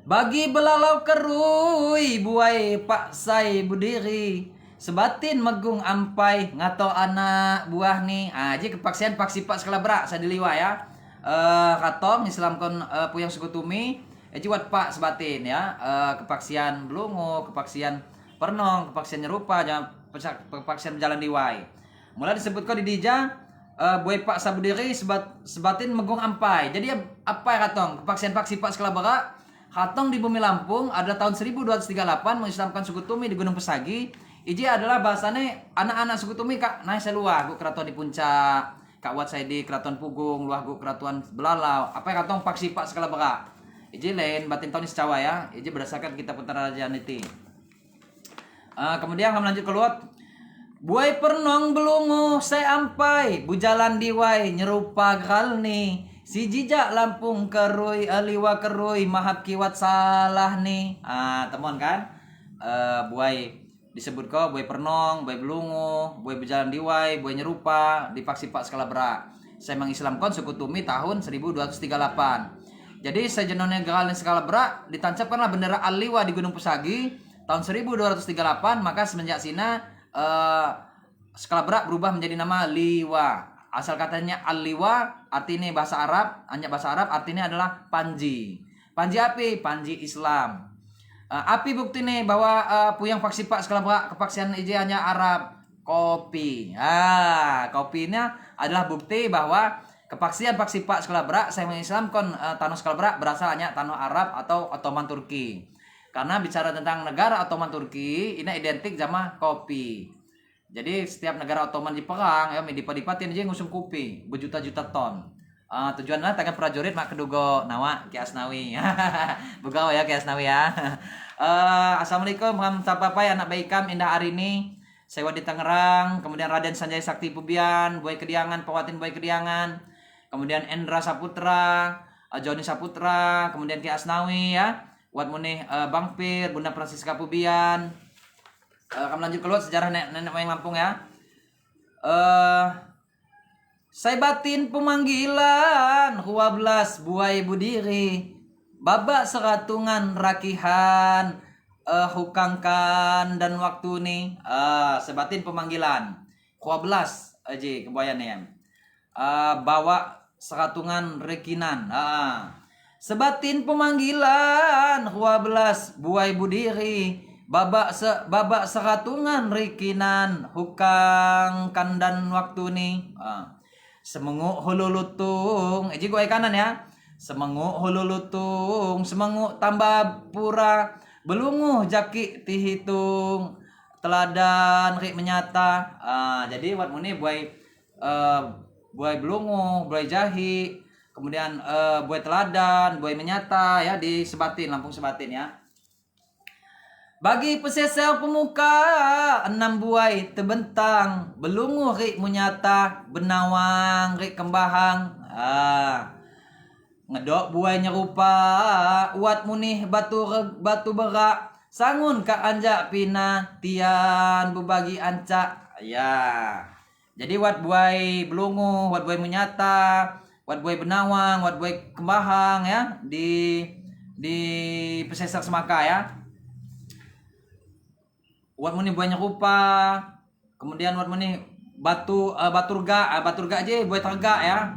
Bagi belalau kerui buai pak sai budiri Sebatin megung ampai ngato anak buah nih. Jadi kepaksian paksi pak sekelabrak saya diliwa ya. Katong Islamkon puyang sekutumi wat pak Sebatin ya. Kepaksian belungu, kepaksian pernong, kepaksian nyerupa, kepaksian berjalan diwai. Mulai disebutkan di dija buai pak sabudiri Sebatin megung ampai. Jadi apa ya katong kepaksian paksi pak sekelabrak Hatong di bumi Lampung ada tahun 1238 mengislamkan suku Tumi di Gunung Pesagi. Iji adalah bahasane anak-anak suku Tumi kak naik seluah gu keraton di puncak, kak wat saya di keraton Pugung, luah gu keraton Belalau. Apa yang katong paksipak segala beka. Iji lain batin tahun secawa ya. Iji berdasarkan kitab Putra Rajaan itu. Kemudian kami lanjut keluar. Buai pernong belungu saya ampai bujalan diwai nyerupa galni si jijak Lampung kerui aliwa kerui mahap kiwat salah nih. Temuan kan buai disebut kok buai pernong, buai belungu, buai berjalan diwai, buai nyerupa dipaksi pak skala berak. Saya mengislamkan suku Tumi tahun 1238. Jadi sejenonnya galni skala berak ditancapkanlah bendera aliwa di Gunung Pesagi tahun 1238. Maka semenjak sina skala berak berubah menjadi nama liwa. Asal katanya al-liwa artinya bahasa Arab, hanya bahasa Arab artinya adalah panji. Panji api? Panji Islam. Api bukti nih bahwa puyang faksi pak skala berak kepaksian iji hanya Arab. Kopi. Kopinya adalah bukti bahwa kepaksian faksi pak skala berak saya mengislamkan tanah skala berak berasal hanya tanah Arab atau Ottoman Turki. Karena bicara tentang negara Ottoman Turki, ini identik sama kopi. Jadi setiap negara Ottoman diperang, ya dipatin aja ngusung kopi, berjuta-juta ton. Tujuannya tangan prajurit mak kedugo nawa Ki Asnawi. Bugau ya Ki Asnawi ya. Assalamualaikum warahmatullahi anak baikam indah hari ini. Saya di Tangerang, kemudian Raden Sanjaya Sakti Pubian, Boy Kediangan, Pawatin Boy Kediangan, kemudian Endra Saputra, Joni Saputra, kemudian Ki Asnawi ya. Buat Muneh Bang Pir, Bunda Francisca Pubian. Kami lanjut keluar sejarah nenek moyang Lampung ya. Saya batin pemanggilan 12 buai budiri. Babak seratungan rakihan hukangkan dan waktu nih. Sebatin pemanggilan 12 aja kebuayannya. Bawa seratungan rekinan. Sebatin pemanggilan 12 buai budiri babak seratungan rikinan hukang kandan waktu nih. Semenguk hulu lutung iji gue kanan ya. Semenguk hulu lutung semenguk tambah pura belunguh jaki tihitung teladan rik menyata. Jadi wat muni buai belunguh buai jahi. Kemudian buai teladan, buai menyata ya di Sebatin, Lampung Sebatin ya. Bagi pesesel pemuka 6 buai tebentang, belunguh rik menyata, benawang rik kembahang. Ngedok buai nyerupa, uat munih batu berak, sangun ka anja pina, tian bebagi ancak. Ya. Jadi wat buai belunguh, wat buai menyata, wat buai benawang, wat buai kembahang ya di pesesar semaka ya. Wat muni buai nyerupa, kemudian wat muni baturga aja buai terga ya.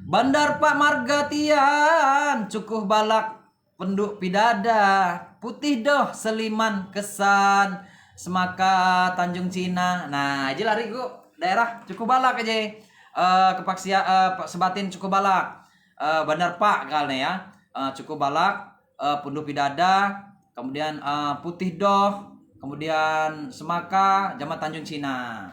Bandar Pak Marga tian cukuh balak penduk pidada, putih doh seliman kesan semaka Tanjung Cina. Nah, aja lari gua daerah cukuh balak aja. Kepaksia Sebatin cukup balak, Bandar Pak kalnya ya, cukup balak, Punduh Pidada, kemudian Putih Doh, kemudian Semaka, Jamat Tanjung Cina.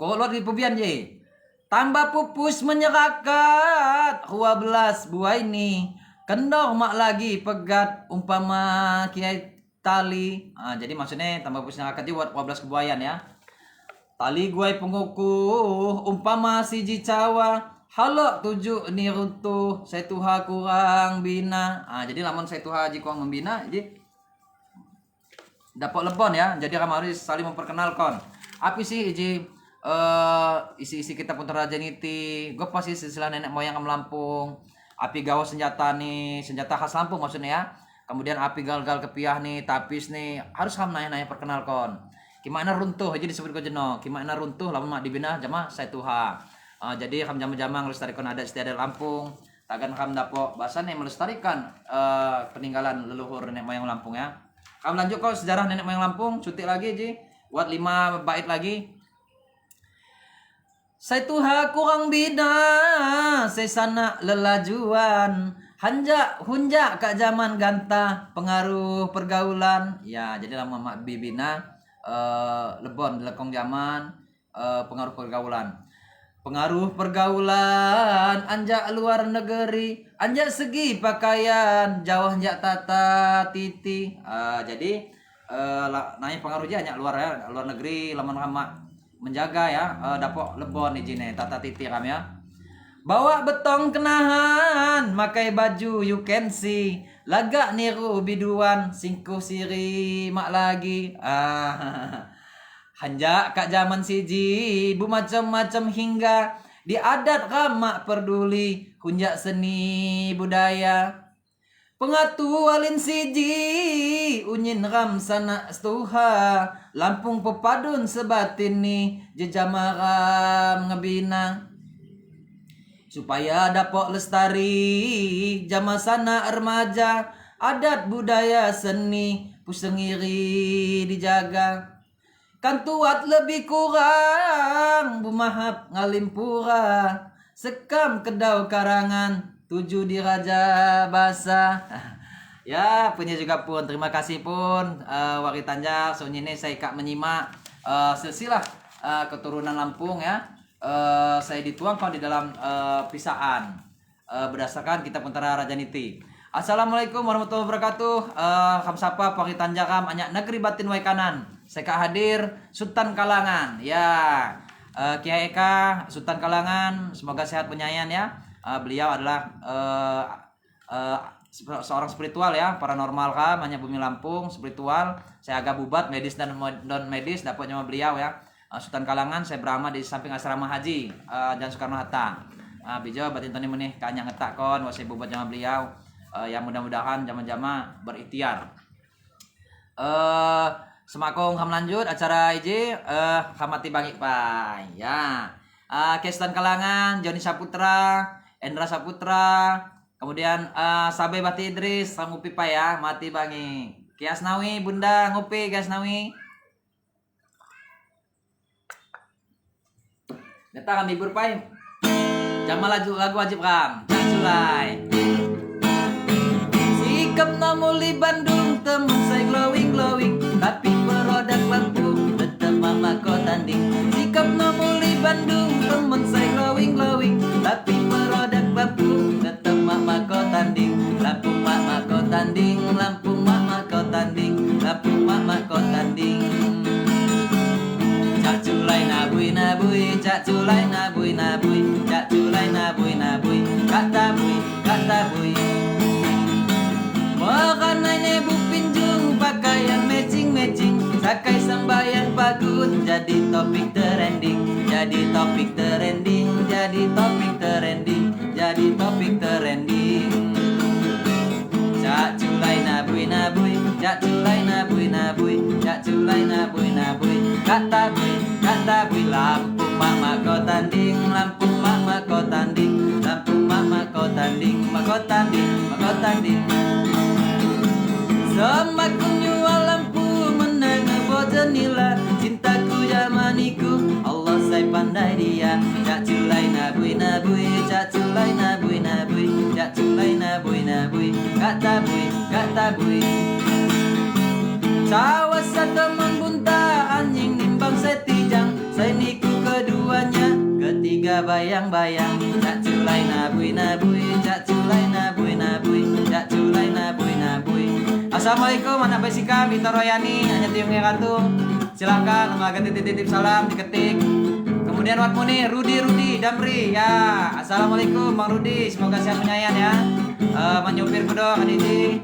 Kok luar di Pubian je, tambah pupus menyerakat 12 buah ini, kendor mak lagi pegat umpama kiai tali. Jadi maksudnya tambah pupus menyerakat buat 12 kebuayan ya. Tali guai pengukuh umpama siji cawa halo 7 ni runtuh saya tuha kurang bina. Jadi lamun saya tuha ji kurang membina jadi dapat lebon ya. Jadi kami harus saling memperkenalkan apa sih ji isi-isi kita Putra Rajaniti. Gue pasti silsilah nenek moyang Lampung. Api gawa senjata nih, senjata khas Lampung maksudnya ya. Kemudian api gal-gal kepiah nih, tapis nih, harus kamu nanya-nanya perkenalkan. Gimana runtuh aja disebut ko jeno. Gimana runtuh lamun mak dibina jama saya tuha. Jadi kam jama-jama ngelestarikan adat istiadat Lampung. Takkan kam dapo bahasane melestarikan peninggalan leluhur nenek moyang Lampung ya. Kam lanjut kok sejarah nenek moyang Lampung, cuti lagi ji. Buat 5 bait lagi. Saya tuha kurang bina, saya sana lelajuan. Hunja kak zaman ganta pengaruh pergaulan ya jadi lama mak bibina lebon lekong zaman pengaruh pergaulan anjak luar negeri anjak segi pakaian jauh anjak tata titi jadi nanya pengaruhnya anjak luar negeri lama menjaga ya dapok lebon izine tata titi kami ya. Bawa betong kenahan, makai baju you can see. Lagak niru biduan, singkuh siri mak lagi. Hanja kak zaman siji, bu macam-macam hingga di adat ramak peduli, hunjak seni budaya. Pengatualin siji, unyin ram sana stuha, Lampung pepadun sebatin nih, jejamaram ngebina. Supaya dapat lestari jamasana remaja adat budaya seni pusengiri dijaga kan tuat lebih kurang bumahap ngalimpura sekam kedau karangan 7 di Raja Basa. Ya punya juga pun terima kasih pun Wari Tanjak ini saya kak menyimak silsilah keturunan Lampung ya. Saya dituangkan di dalam pisaan berdasarkan kitab Puntara Rajaniti. Assalamualaikum warahmatullahi wabarakatuh. Kamsapa Wari Tanjakam anyak negeri batin waikanan. Saya kak hadir Sultan Kalangan. Ya Kiai Eka Sultan Kalangan semoga sehat penyayang ya. Beliau adalah seorang spiritual ya, paranormal kam, hanya bumi Lampung, spiritual. Saya agak bubat medis dan non medis dapat nyawa beliau ya. Sultan Kalangan saya berama di samping asrama haji Jalan Soekarno Hatta. Bijo batin tani menih kanya ngetak kon wasai bubat jama beliau yang mudah-mudahan jama-jama berikhtiar. Semakong ham lanjut acara iji hamati bangi pai ya. Sultan Kalangan Joni Saputra, Endra Saputra, kemudian Sabe Bati Idris, ngupi pai ya, mati bangi. Kias Nawi Bunda ngupi Kias Nawi. Data kami berpai. Jamal lagu wajib kam. Sulai. Sikap namuli Bandung temen saya glowing tapi produk Lampung tetap mama kau tanding. Sikap namuli Bandung temen saya glowing tapi produk Lampung tetap mama kau tanding. Lampung mama kau tanding, Lampung mama kau tanding, Lampung mama kau tanding. Cak culai nabui, cak culai nabui, cak culai nabui, kata bui. Makanannya bu pinjung, pakaian matching, sakai sembahyang pagun, jadi topik trending. Cak culai nabui, cak culai nabui, cak culai nabui, kata bui, Lampung mama kau tanding, Lampung mama kau tanding, Lampung mama kau tanding, mako tanding. Semaku nyual Lampung menang bojenila, cintaku yamaniku, Allah saya pandai dia. Cak culai nabui, cak culai nabui, cak culai nabui, kata bui. Cawas teman bunta anjing nimbang setijang, saya niku keduanya, ketiga bayang-bayang. Cak culai nabui, cak culai nabui, cak culai nabui. Assalamualaikum anak Besika, Bito Royani, hanya tiungnya kantung. Silahkan lembaga titip salam diketik. Kemudian Wat Muni, Rudi, Damri ya. Assalamualaikum Bang Rudi, semoga sehat penyayang ya. Menyupir kudo kadidi.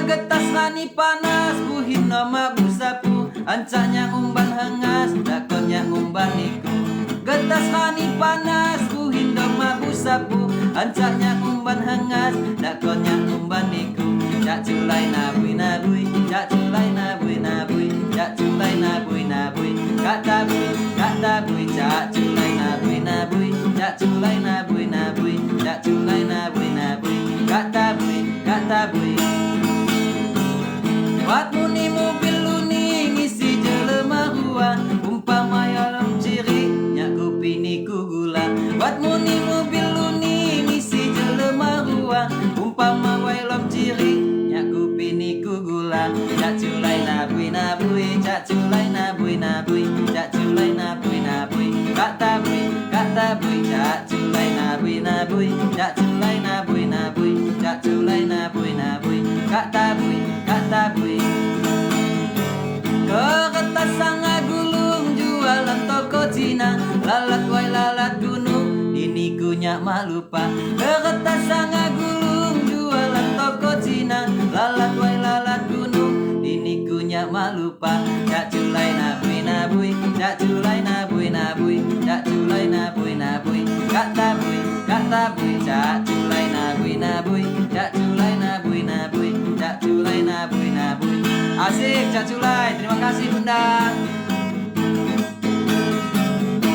Getas rani panas, buhin nama busapu, ancanya ngumban hangas, dakonnya ngumban niku. Getas rani panas, buhin nama busapu, ancanya ngumban hangas, dakonnya ngumban niku. Cak culai nabui, cak culai nabui, cak culai nabui, kata bui, cak culai nabui, cak culai nabui, cak culai nabui, kata bui. Wat muni mobil luni ngisi jelema ruang, umpama yalam ciri nyak kopi niku gula. Wat umpama wai lom ciri nyaku pini ku gula cak culai nabui nabui cak culai nabui nabui cak culai nabui nabui kata bui cak culai nabui nabui cak culai nabui nabui cak culai nabui nabui kata bui keretas sanga gulung jualan toko Cina lalat wai lalat gunung diniku nyak mak lupa keretas sanga gulung jualan toko Cina lalat wai lalat gunung diniku nyak mak lupa cak culai nabui nabui cak culai nabui nabui cak culai nabui nabui kata bui cak culai nabui nabui cak culai nabui nabui cak culai nabui nabui. Asik cak culai, terima kasih bunda.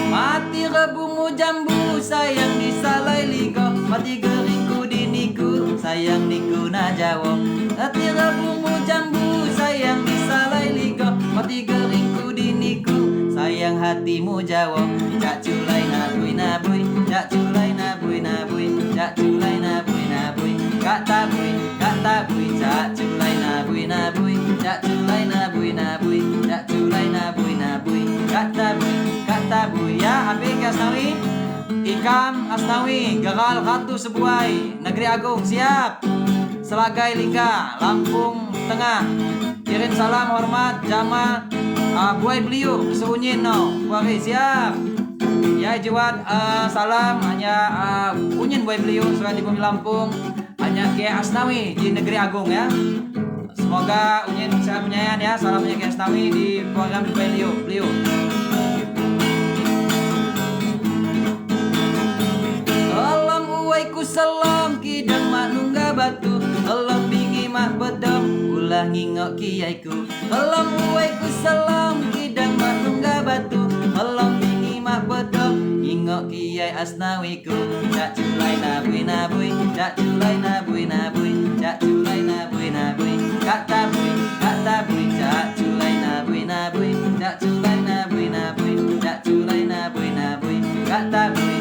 Mati rebumu jambu sayang disalai liko mati geringku diniku sayang niku na jawo mati rebumu jambu sayang disalai liko mati geringku diniku sayang hatimu jawo cak culai nabui nabui cak culai nabui nabui cak culai nabui nabui kata bui cak culai nabui nabui cak culai nabui nabui cak culai nabui nabui kata bui ya Apik Asnawi Ikam Asnawi Gagal Ratu Sebuai Negeri Agung siap Selagai Lingga Lampung Tengah kirim salam hormat Jama Buai Beliau Seunyin no Buari siap ya Juat salam hanya Unyin Buai Beliau sudah di bumi Lampung hanya Kiai Asnawi di Negeri Agung ya. Semoga Unyin sehat penyayang ya. Salamnya Kiai Asnawi di program di Beliau. Alam uwaiku salam kidang mak nungga batu alam bingi mak bedom ulah ngingok kiaiku alam uwaiku salam kidang mak nungga batu alam bingi mak bedom ngingok kiai Asnawiku cak culai nabui nabui cak culai nabui nabui cak culai nabui nabui kata bui cak culai nabui nabui cak culai nabui nabui cak culai nabui nabui kata bui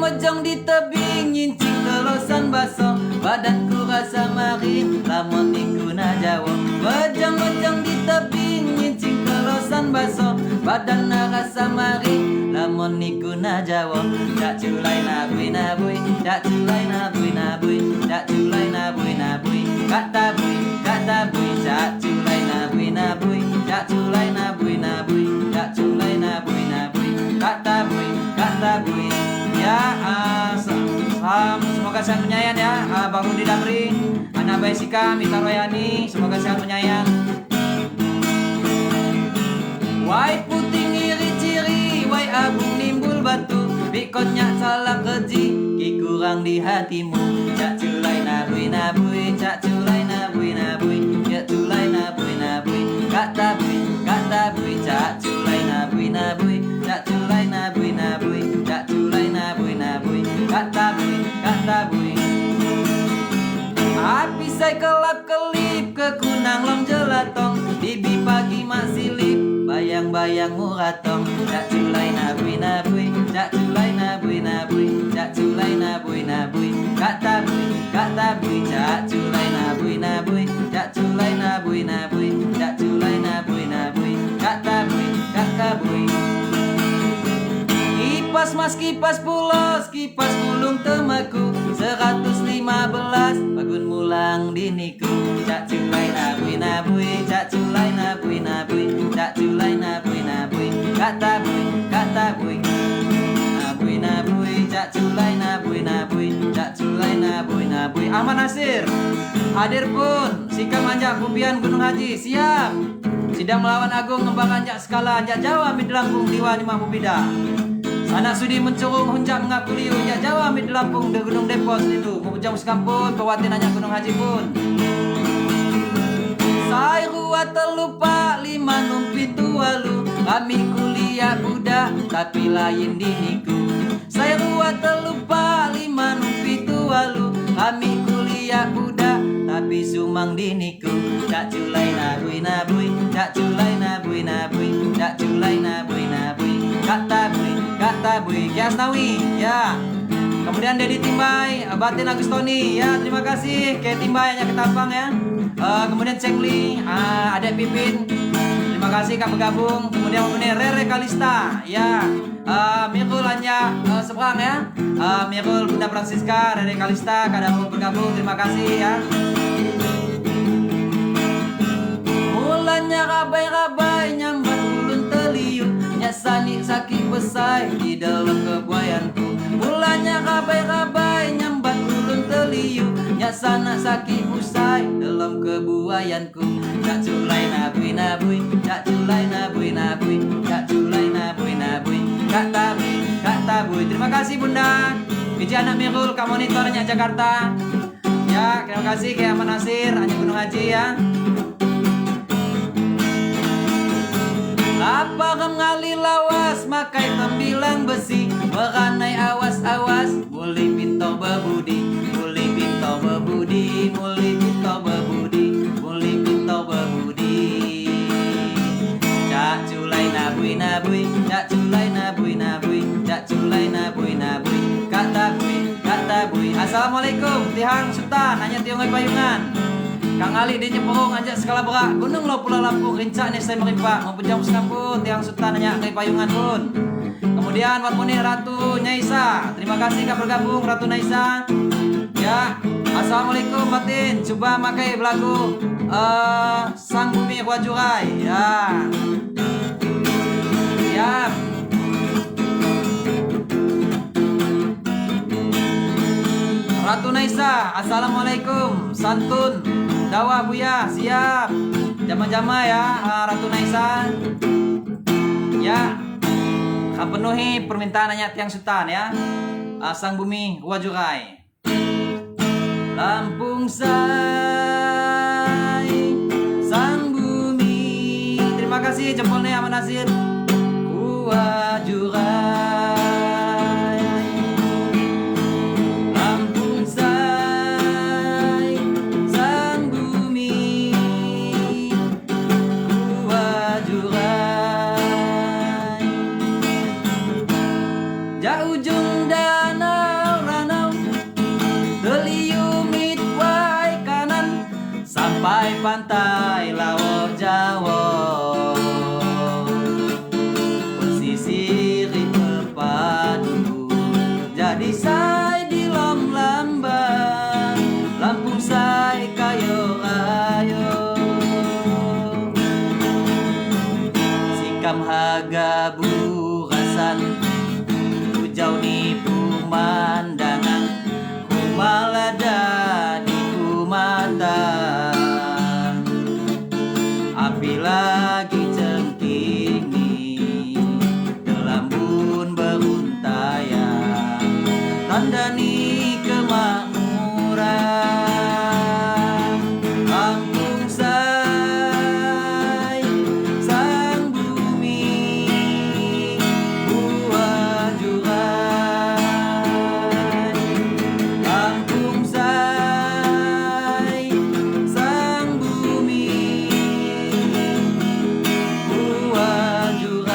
mejong di tebing nyincing telosan baso badanku rasa marin lamun niku na jawo mejong di tebing nyincing telosan baso badan na rasa marin lamun niku na jawo cak culai nabui nabui cak culai nabui nabui cak culai nabui nabui kata bui cak culai nabui nabui cak culai nabui nabui cak culai nabui nabui kata bui ya semoga sehat menyayang ya Bang Rudi Damri Anak Baisika Mita Royani semoga sehat menyayang wai putih ngiri ciri wai abung nimbul batu bikotnya salah keji ki kurang di hatimu cak culai nabui nabui cak culai nabui nabui cak culai nabui nabui kata bui cak culai nabui nabui cak culai nabui nabui cak culai nabui nabui kata bui api saya kelap kelip ke kunang lom jelatong bibi pagi masih lip bayang-bayang muratong cak culai nabui nabui cak culai nabui nabui cak culai nabui nabui kata bui cak culai nabui nabui cak culai nabui nabui cak culai nabui nabui kata bui kipas mas kipas pulos kipas gulung temaku 115 bagun mulang diniku cak culai nabui nabui cak culai nabui nabui cak culai nabui nabui kata bui nabui nabui cak culai nabui nabui cak culai nabui nabui Ahmad Nasir hadir pun sikap anjak pupian Gunung Haji siap sidang melawan Agung ngembang anjak skala anjak Jawa mid Lampung diwa lima bubida anak sudi mencurung hunjak mengaku liu anjak Jawa mid Lampung de Gunung Depos itu mempejam sekampun kawatin anjak Gunung Haji pun saya ruat terlupa 5 numpi tualu kami kuliah budak tapi lain diniku saya ruat terlupa 5 numpi tualu kami kuliah budak tapi sumang diniku cak culai nabui nabui cak culai nabui nabui cak culai nabui nabui kata bui Ki Asnawi ya kamu Kemudian Dedi Timbay, Batin Agustoni, ya terima kasih ke Timbay hanya ketapang ya. Kemudian Cengli, Adek Pipin, terima kasih kak bergabung. Kemudian Rere Kalista, ya. Mirul hanya seberang ya. Mirul Bunda Francisca, Rere Kalista, kadang bergabung, terima kasih ya. Mulanya rabai-rabai nyambat ulun teliu, nyasani sakit besai di dalam kebuayanku. Mulanya rabai-rabai nyambat ulun teliu, nyasana sakit usai dalam kebuayanku. Cak culai nabui nabui, cak culai nabui nabui, cak culai nabui nabui, kak tabui. Terima kasih Bunda. Biji anak Mirul, Kak Monitornya Jakarta. Ya, terima kasih ke Aman Nasir, hanya Gunung Haji ya. Apa ngali lawas makai tembilang besi, meranai awas-awas muli pinto bebudi, muli pinto bebudi, muli pinto bebudi, muli pinto bebudi. Cak culai nabui nabui, cak culai nabui nabui, cak culai nabui nabui, kak tabui. Assalamualaikum Tihang Sultan, hanya Tiongoi Payungan. Kang Ali di Nyepurung ajak skala berak gunung lo Pulau Lampung rincak nih saya merimpak mau pejam sekampun tiang sultan hanya ke payungan pun. Kemudian Wat Munir Ratu Nyaisa, terima kasih kak bergabung Ratu Naisa. Ya, assalamualaikum Batin. Coba pakai lagu Sang Bumi Wajurai ya. Siap. Ratu Naisa, assalamualaikum. Santun Dawa Buya, siap. Jama-jama ya Ratu Naisa. Ya, kami penuhi permintaan hanya tiang sultan ya. Sang Bumi Wajurai. Lampung say, Sang Bumi. Terima kasih jempolnya Aman Nasir. Wajurai. Pantai Laut Jawa, pesisir terpadu, jadi say di lambang, Lampung say kayo ayo, sikam haga burasan, hujau ni pemandangan, kumalada di kumata. Lagi cengkini delambun beruntayan, tandani kemakmuran. Lampung say, Sang Bumi Wajurai. Lampung say, Sang Bumi Wajurai.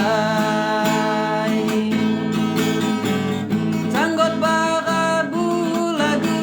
Sanggot barabu lagu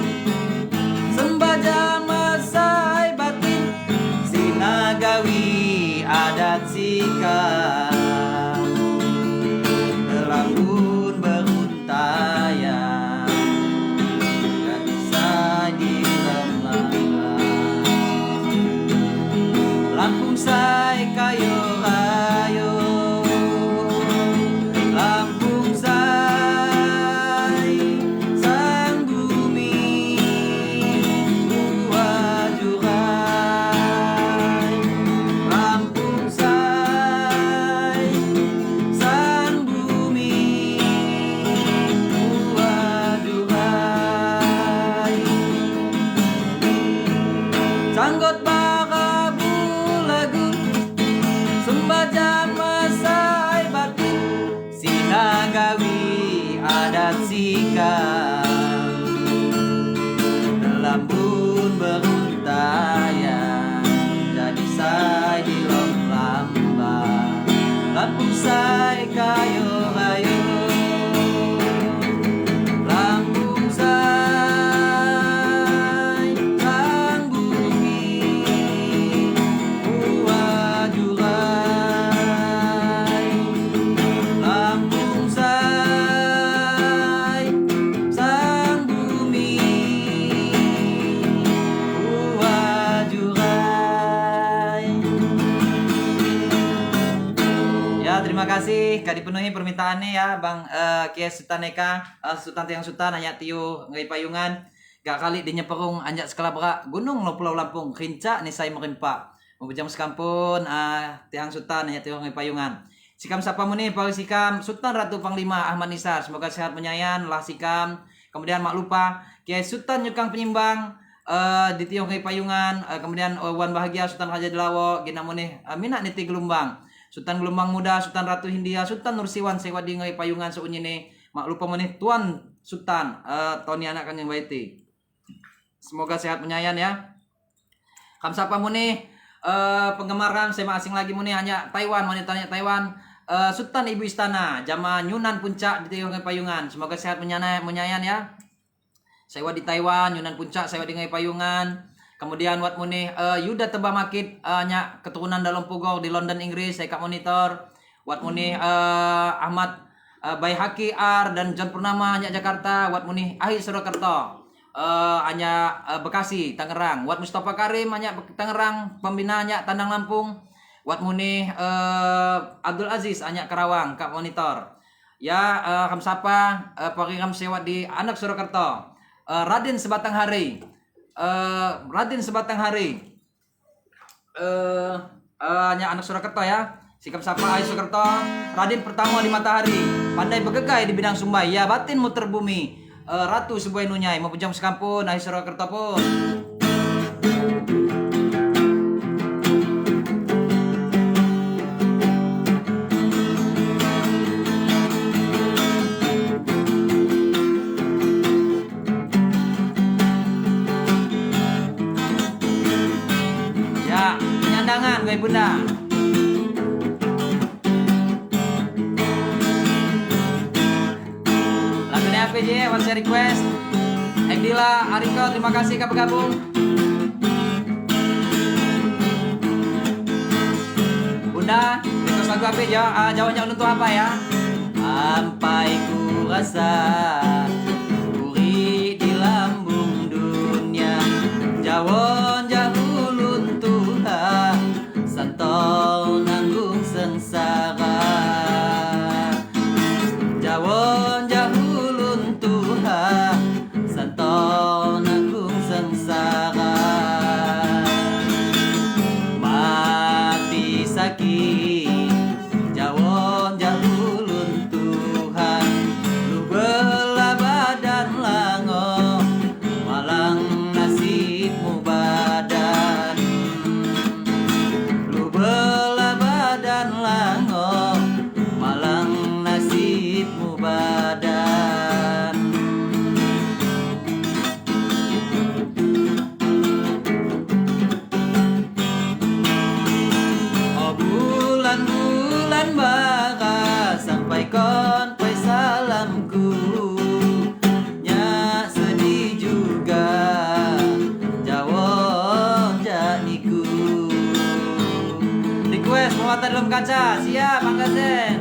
kasih kak dipenuhi permintaannya ya Bang Kiai Sultan Eka, Sultan Tiang Sultan hanya tiu ngai payungan. Gak kali di nyeperung anjak sekelabra gunung lo Pulau Lampung kinca nih saya merimpa. Mubujang sekampun Tiang Sultan hanya tiu ngai payungan. Sikam sapa muni Pak Sikam Sultan Ratu Panglima Ahmad Nisar, semoga sehat menyayan lah Sikam. Kemudian mak lupa Kiai Sultan Nyukang Penyimbang di tiong ngai payungan, kemudian Wan Bahagia Sultan Raja Delawo gina muni minat niti Gelombang. Sultan Gelombang Muda, Sultan Ratu Hindia, Sultan Nursiwan sewa di ngai payungan seunyine. Mak lupa muni Tuan Sultan Tony anak kan yang baiti. Semoga sehat menyayan ya. Kamsapa muni penggemar kan saya asing lagi muni hanya Taiwan, wanitanya Taiwan. Sultan Ibu Istana, Jama Yunan Puncak di Ngai Payungan. Semoga sehat menyayan ya. Saya di Taiwan, Yunan Puncak, saya di Ngai Payungan. Kemudian wat muni Yuda Teba Makit nya keturunan dalam Pugor di London Inggris, saya kak monitor. Wat muni Ahmad Baihaki R dan John Purnama nya Jakarta. Wat muni Ahir Surakarta. Hanya Bekasi, Tangerang. Wat Mustafa Karim hanya Tangerang, pembinanya Tandang Lampung. Wat muni Abdul Aziz hanya Karawang, kak monitor. Ya kamsapa pariram sewat di anak Surakarta. Raden Sebatang Hari. Raden Sebatang Hari. Hanya anak Surakarta ya. Sikap sapa Ayu Surakarta. Raden pertama di Matahari. Pandai bergegai di bidang sumbai. Ya batin muter bumi. Ratu sebuah nunyai mau pejam sekampun Ayu Surakarta pun. Ya, penyandangan gue bunda. PJ, one share request. Egdila, Ariko, terima kasih kak bergabung. Bunda, request lagu apa ya? Jawabannya untuk apa ya? Sampai ku rasa uri di lambung dunia, jawon jauh luntuha, santau nanggung sengsara, jawon jauh Santo nanggung sengsara, mati sakit jawon jauh luntuhan, lu belah badan lango malang nasibmu badan, lu belah badan lango malang nasibmu badan. Bulan bara sampaikan pai salamku, nya sedih juga jawon janiku. Request pemata dalam kaca, siap Mangga Zen.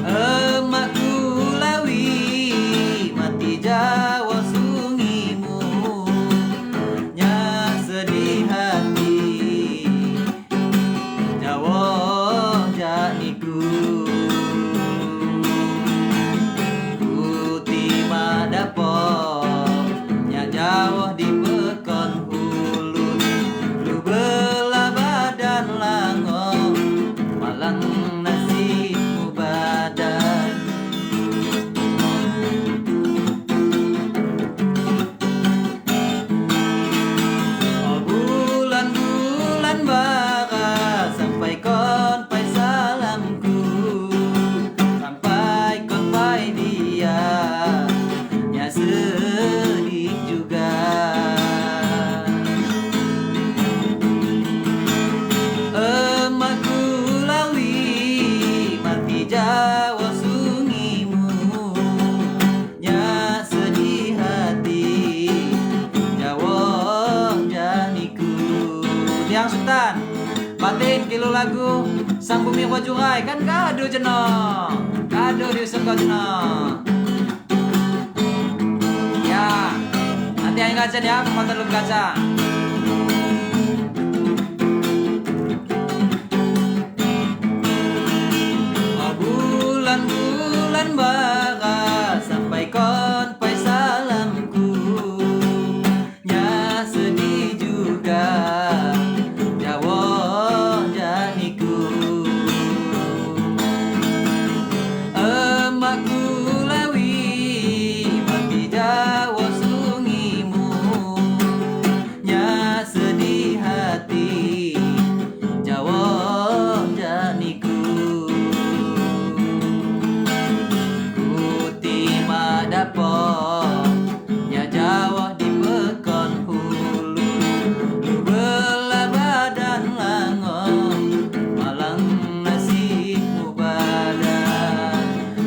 Emakku lawi mati jawa sungimu, sedih hati jawon janiku, putih madapok nya jauh di pekon hulun, lu belah badan lango malang nasibmu badan. Bara sampai kon pai salamku, sampai kon pai dia, nya sedih juga. Emakku lawi mati jawa sungimu, nya sedih hati jawon janiku. Tiang Sultan batin kilo lagu Sang Bumi Wajurai kan kado jeno, kado diusung kau jeno. Ya nanti yang kaca ya pemotong belum kaca. dan bara sampaikan pai salamku. Nya sedih juga Jawa janiku. Emakku lewi mati Jawa sungimu. Nya sedih hati Jawa janiku. Kutima dapok nya Jawa di Pekon Hulu. Belah badan langong malang nasibmu badan.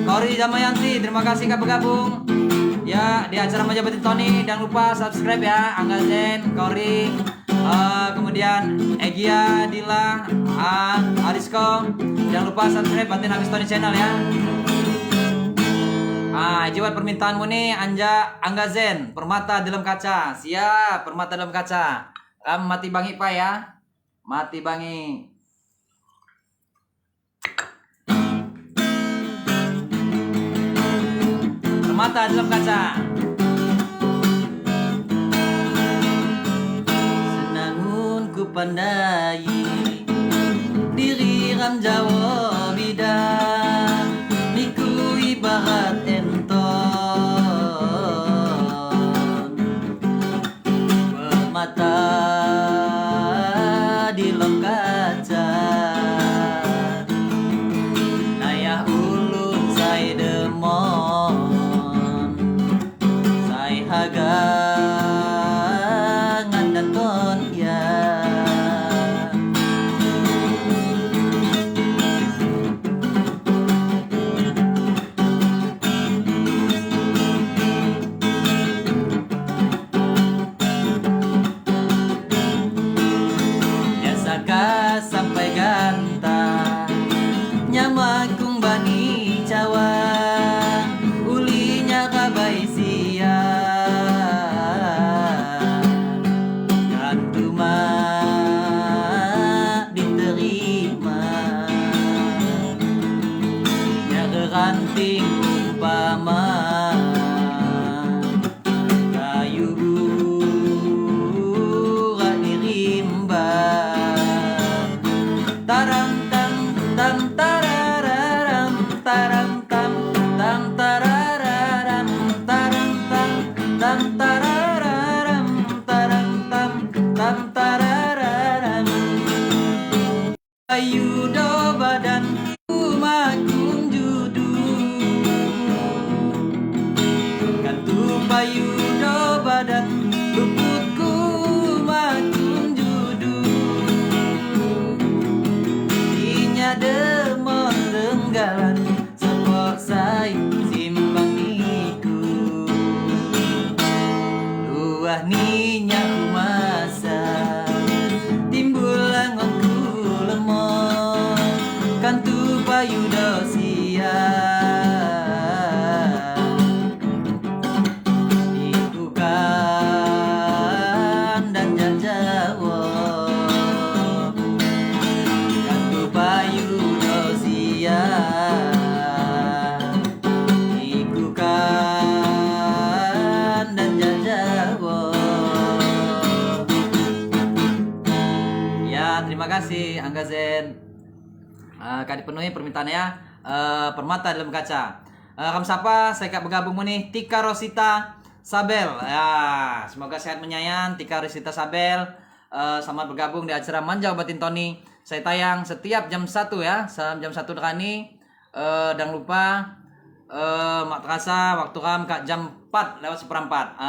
Kori Damayanti, terima kasih Kak bergabung ya di acara Maja Batin Tony. Jangan lupa subscribe ya, Angga Zen, Kori, kemudian Egia, Dila, Arisko. Jangan lupa subscribe Batin Agus Tony channel ya. Jawab permintaanmu nih Angga Zen, permata dalam kaca. Siap, permata dalam kaca. Mati bangi pak ya, mati bangi. Permata dalam kaca. Senangun ku pandai diri ram Jawa bidang. Niku ibarat enton bermata di dalam kaca. Nayah ulun sai demon sai hagangan dan kon ya. Sampai ganta nyamakung bani Jawa ulinya kabai sia kantuma diterima nya keranting umpama kayu dirimba. Taram tam tam tararam taram tam tam tararam taram tam tam tararam taram tam tam tararam. Ayu do badan umakum judu kantu payu do badan luputku makum judu. Demon renggalan sepok sai simbang niku. Luah ninya umasa timbul langonku lemon kantu payu dosia. Ikukan dan jajawo payu dosia. Ikukan dan jajawo. Ya, terima kasih Angga Zen. Kak dipenuhi permintaannya. Permata dalam kaca. Kamu siapa? Saya kak bergabung nih Tika Rosita Sabel. Ya, semoga sehat menyayang Tika Rosita Sabel. Selamat bergabung di acara Manja Batin Tony. Saya tayang setiap jam 1 ya, jam 1 dekani. Dan lupa mak terasa waktu kam kak jam 4 lewat seperempat.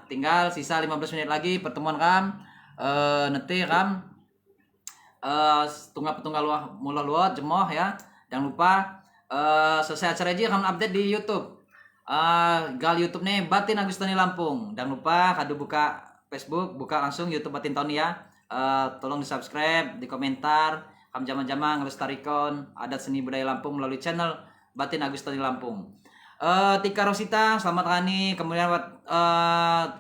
Tinggal sisa 15 menit lagi pertemuan kam. Nanti kam tunggal mula luar jemoh ya. Jangan lupa selesai acara aja kam update di YouTube. Gal YouTube nih Batin Agus Tony Lampung. Jangan lupa kado buka Facebook, buka langsung YouTube Batin Tony ya. Tolong di subscribe, di komentar. Kam jama-jama ngelestarikan adat seni budaya Lampung melalui channel Batin Agus Tony Lampung. Tika Rosita, selamat Rani. Kemudian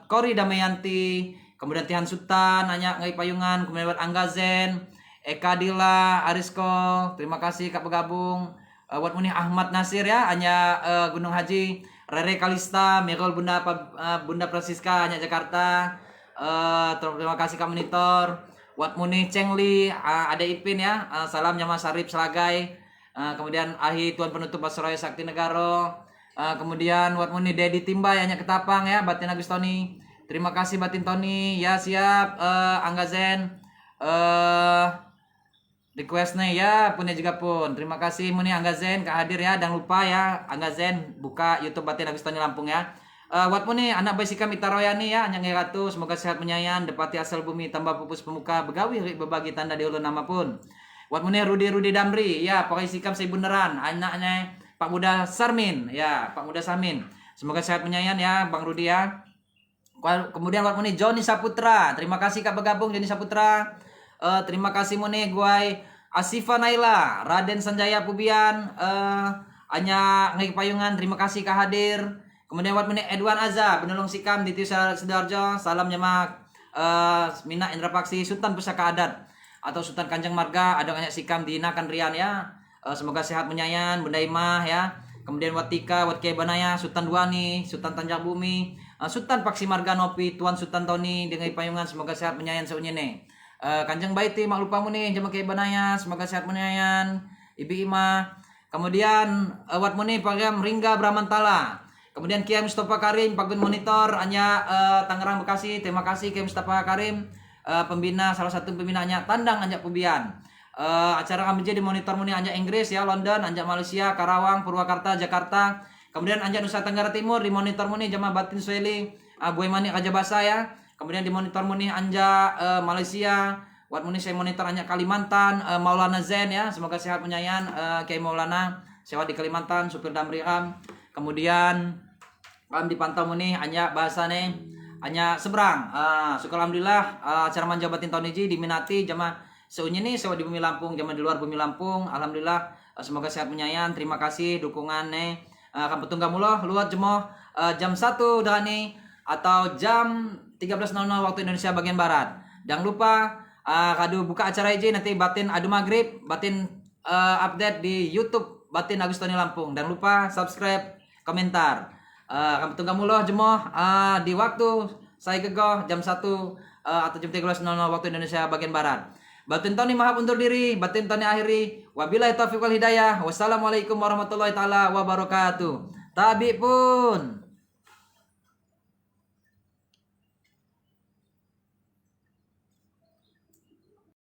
Kori Damayanti, kemudian Tihan Sultan, Nanya Ngai Payungan, kemudian Angga Zen, Eka Dila, Arisko, terima kasih kak bergabung. Wat muni Ahmad Nasir ya, hanya Gunung Haji, Rere Kalista, Mirol Bunda Francisca hanya Jakarta. Terima kasih Kak Monitor. Wat muni Cengli, ada Ipin ya, salam Nyama Sarip Selagai. Kemudian Ahi Tuan Penutup Basroya Sakti Negaro. Kemudian Wat muni Dedi Timba hanya Ketapang ya, Batin Agustoni. Terima kasih Batin Tony ya, siap. Angga Zen requestnya ya punya juga pun. Terima kasih muni Angga Zen Kak hadir ya. Dan lupa ya Angga Zen buka YouTube Batin Agustoni Lampung ya. Wat muni anak Baisika Mitaroyani ya, hanya ratu, semoga sehat menyayan, depati asal bumi tambah pupus pemuka begawi berbagi tanda di ulun nama pun. Wat muni Rudi Damri ya, pakai sikam saya beneran, anaknya Pak Muda Sarmin ya, Pak Muda Sarmin, semoga sehat menyayan ya Bang Rudi ya. Kemudian wat muni Joni Saputra, terima kasih Kak bergabung Joni Saputra. Terima kasih muni Guai Asifa Naila, Raden Sanjaya Pubian, hanya ngai payungan, terima kasih Kak hadir. Kemudian wat muni Edwan Azza, Benulung Sikam di Sidoarjo, salam nyemak Mina Indra Paksi, Sultan Pusaka Adat atau Sultan Kanjeng Marga, ada banyak Sikam di Nakan Rian ya. Semoga sehat menyayan Bunda Imah ya. Kemudian wat Tika, wat Kiai Banaya, Sultan Duani, Sultan Tanjak Bumi, Sultan Paksi Marga Nopi, Tuan Sultan Tony dengan payungan, semoga sehat menyayan seunyene. Kanjeng Baiti mak lupa muni Jama Kiai Banaya, semoga sehat menyayan Ibi Imah. Kemudian wat muni Pagam Ringga Bramantala. Kemudian Kiai Mustafa Karim, Pak Gun Monitor, hanya Tangerang Bekasi. Terima kasih Kiai Mustafa Karim, pembina salah satu pembinanya Tandang Anjak Pubian. Acara kami jadi monitor muni Anjak Inggris ya, London, Anjak Malaysia, Karawang, Purwakarta, Jakarta. Kemudian Anjak Nusa Tenggara Timur di monitor muni Jamaah Batin Sueli, Gue Mani Kajabasa ya. Kemudian di monitor muni Anjak Malaysia. Wat muni saya monitor Anjak Kalimantan, Maulana Zen ya, semoga sehat menyayan Kiai Maulana, sewa di Kalimantan, supir Damriam. Kemudian kami dipantau muni hanya bahasa nih hanya seberang. Syukur alhamdulillah acara manja Batin tahun ini diminati jamaah seunya nih sewa di bumi Lampung, jamaah di luar bumi Lampung. Alhamdulillah semoga sehat menyayan. Terima kasih dukungan nih. Akan petunggal mulo luar jemoh jam 1 nih atau jam 13.00 waktu Indonesia bagian barat. Jangan lupa kadu buka acara ini nanti Batin adu maghrib, Batin update di YouTube Batin Agustoni Lampung. Dan lupa subscribe, komentar. Kami tunggu mulu jemoh di waktu saya gegoh jam 1 atau jam 13.00 waktu Indonesia bagian barat. Batin Tony maaf undur diri, Batin Tony akhiri. Wabillahi taufiq wal hidayah. Wassalamualaikum warahmatullahi taala wabarakatuh. Tabi pun.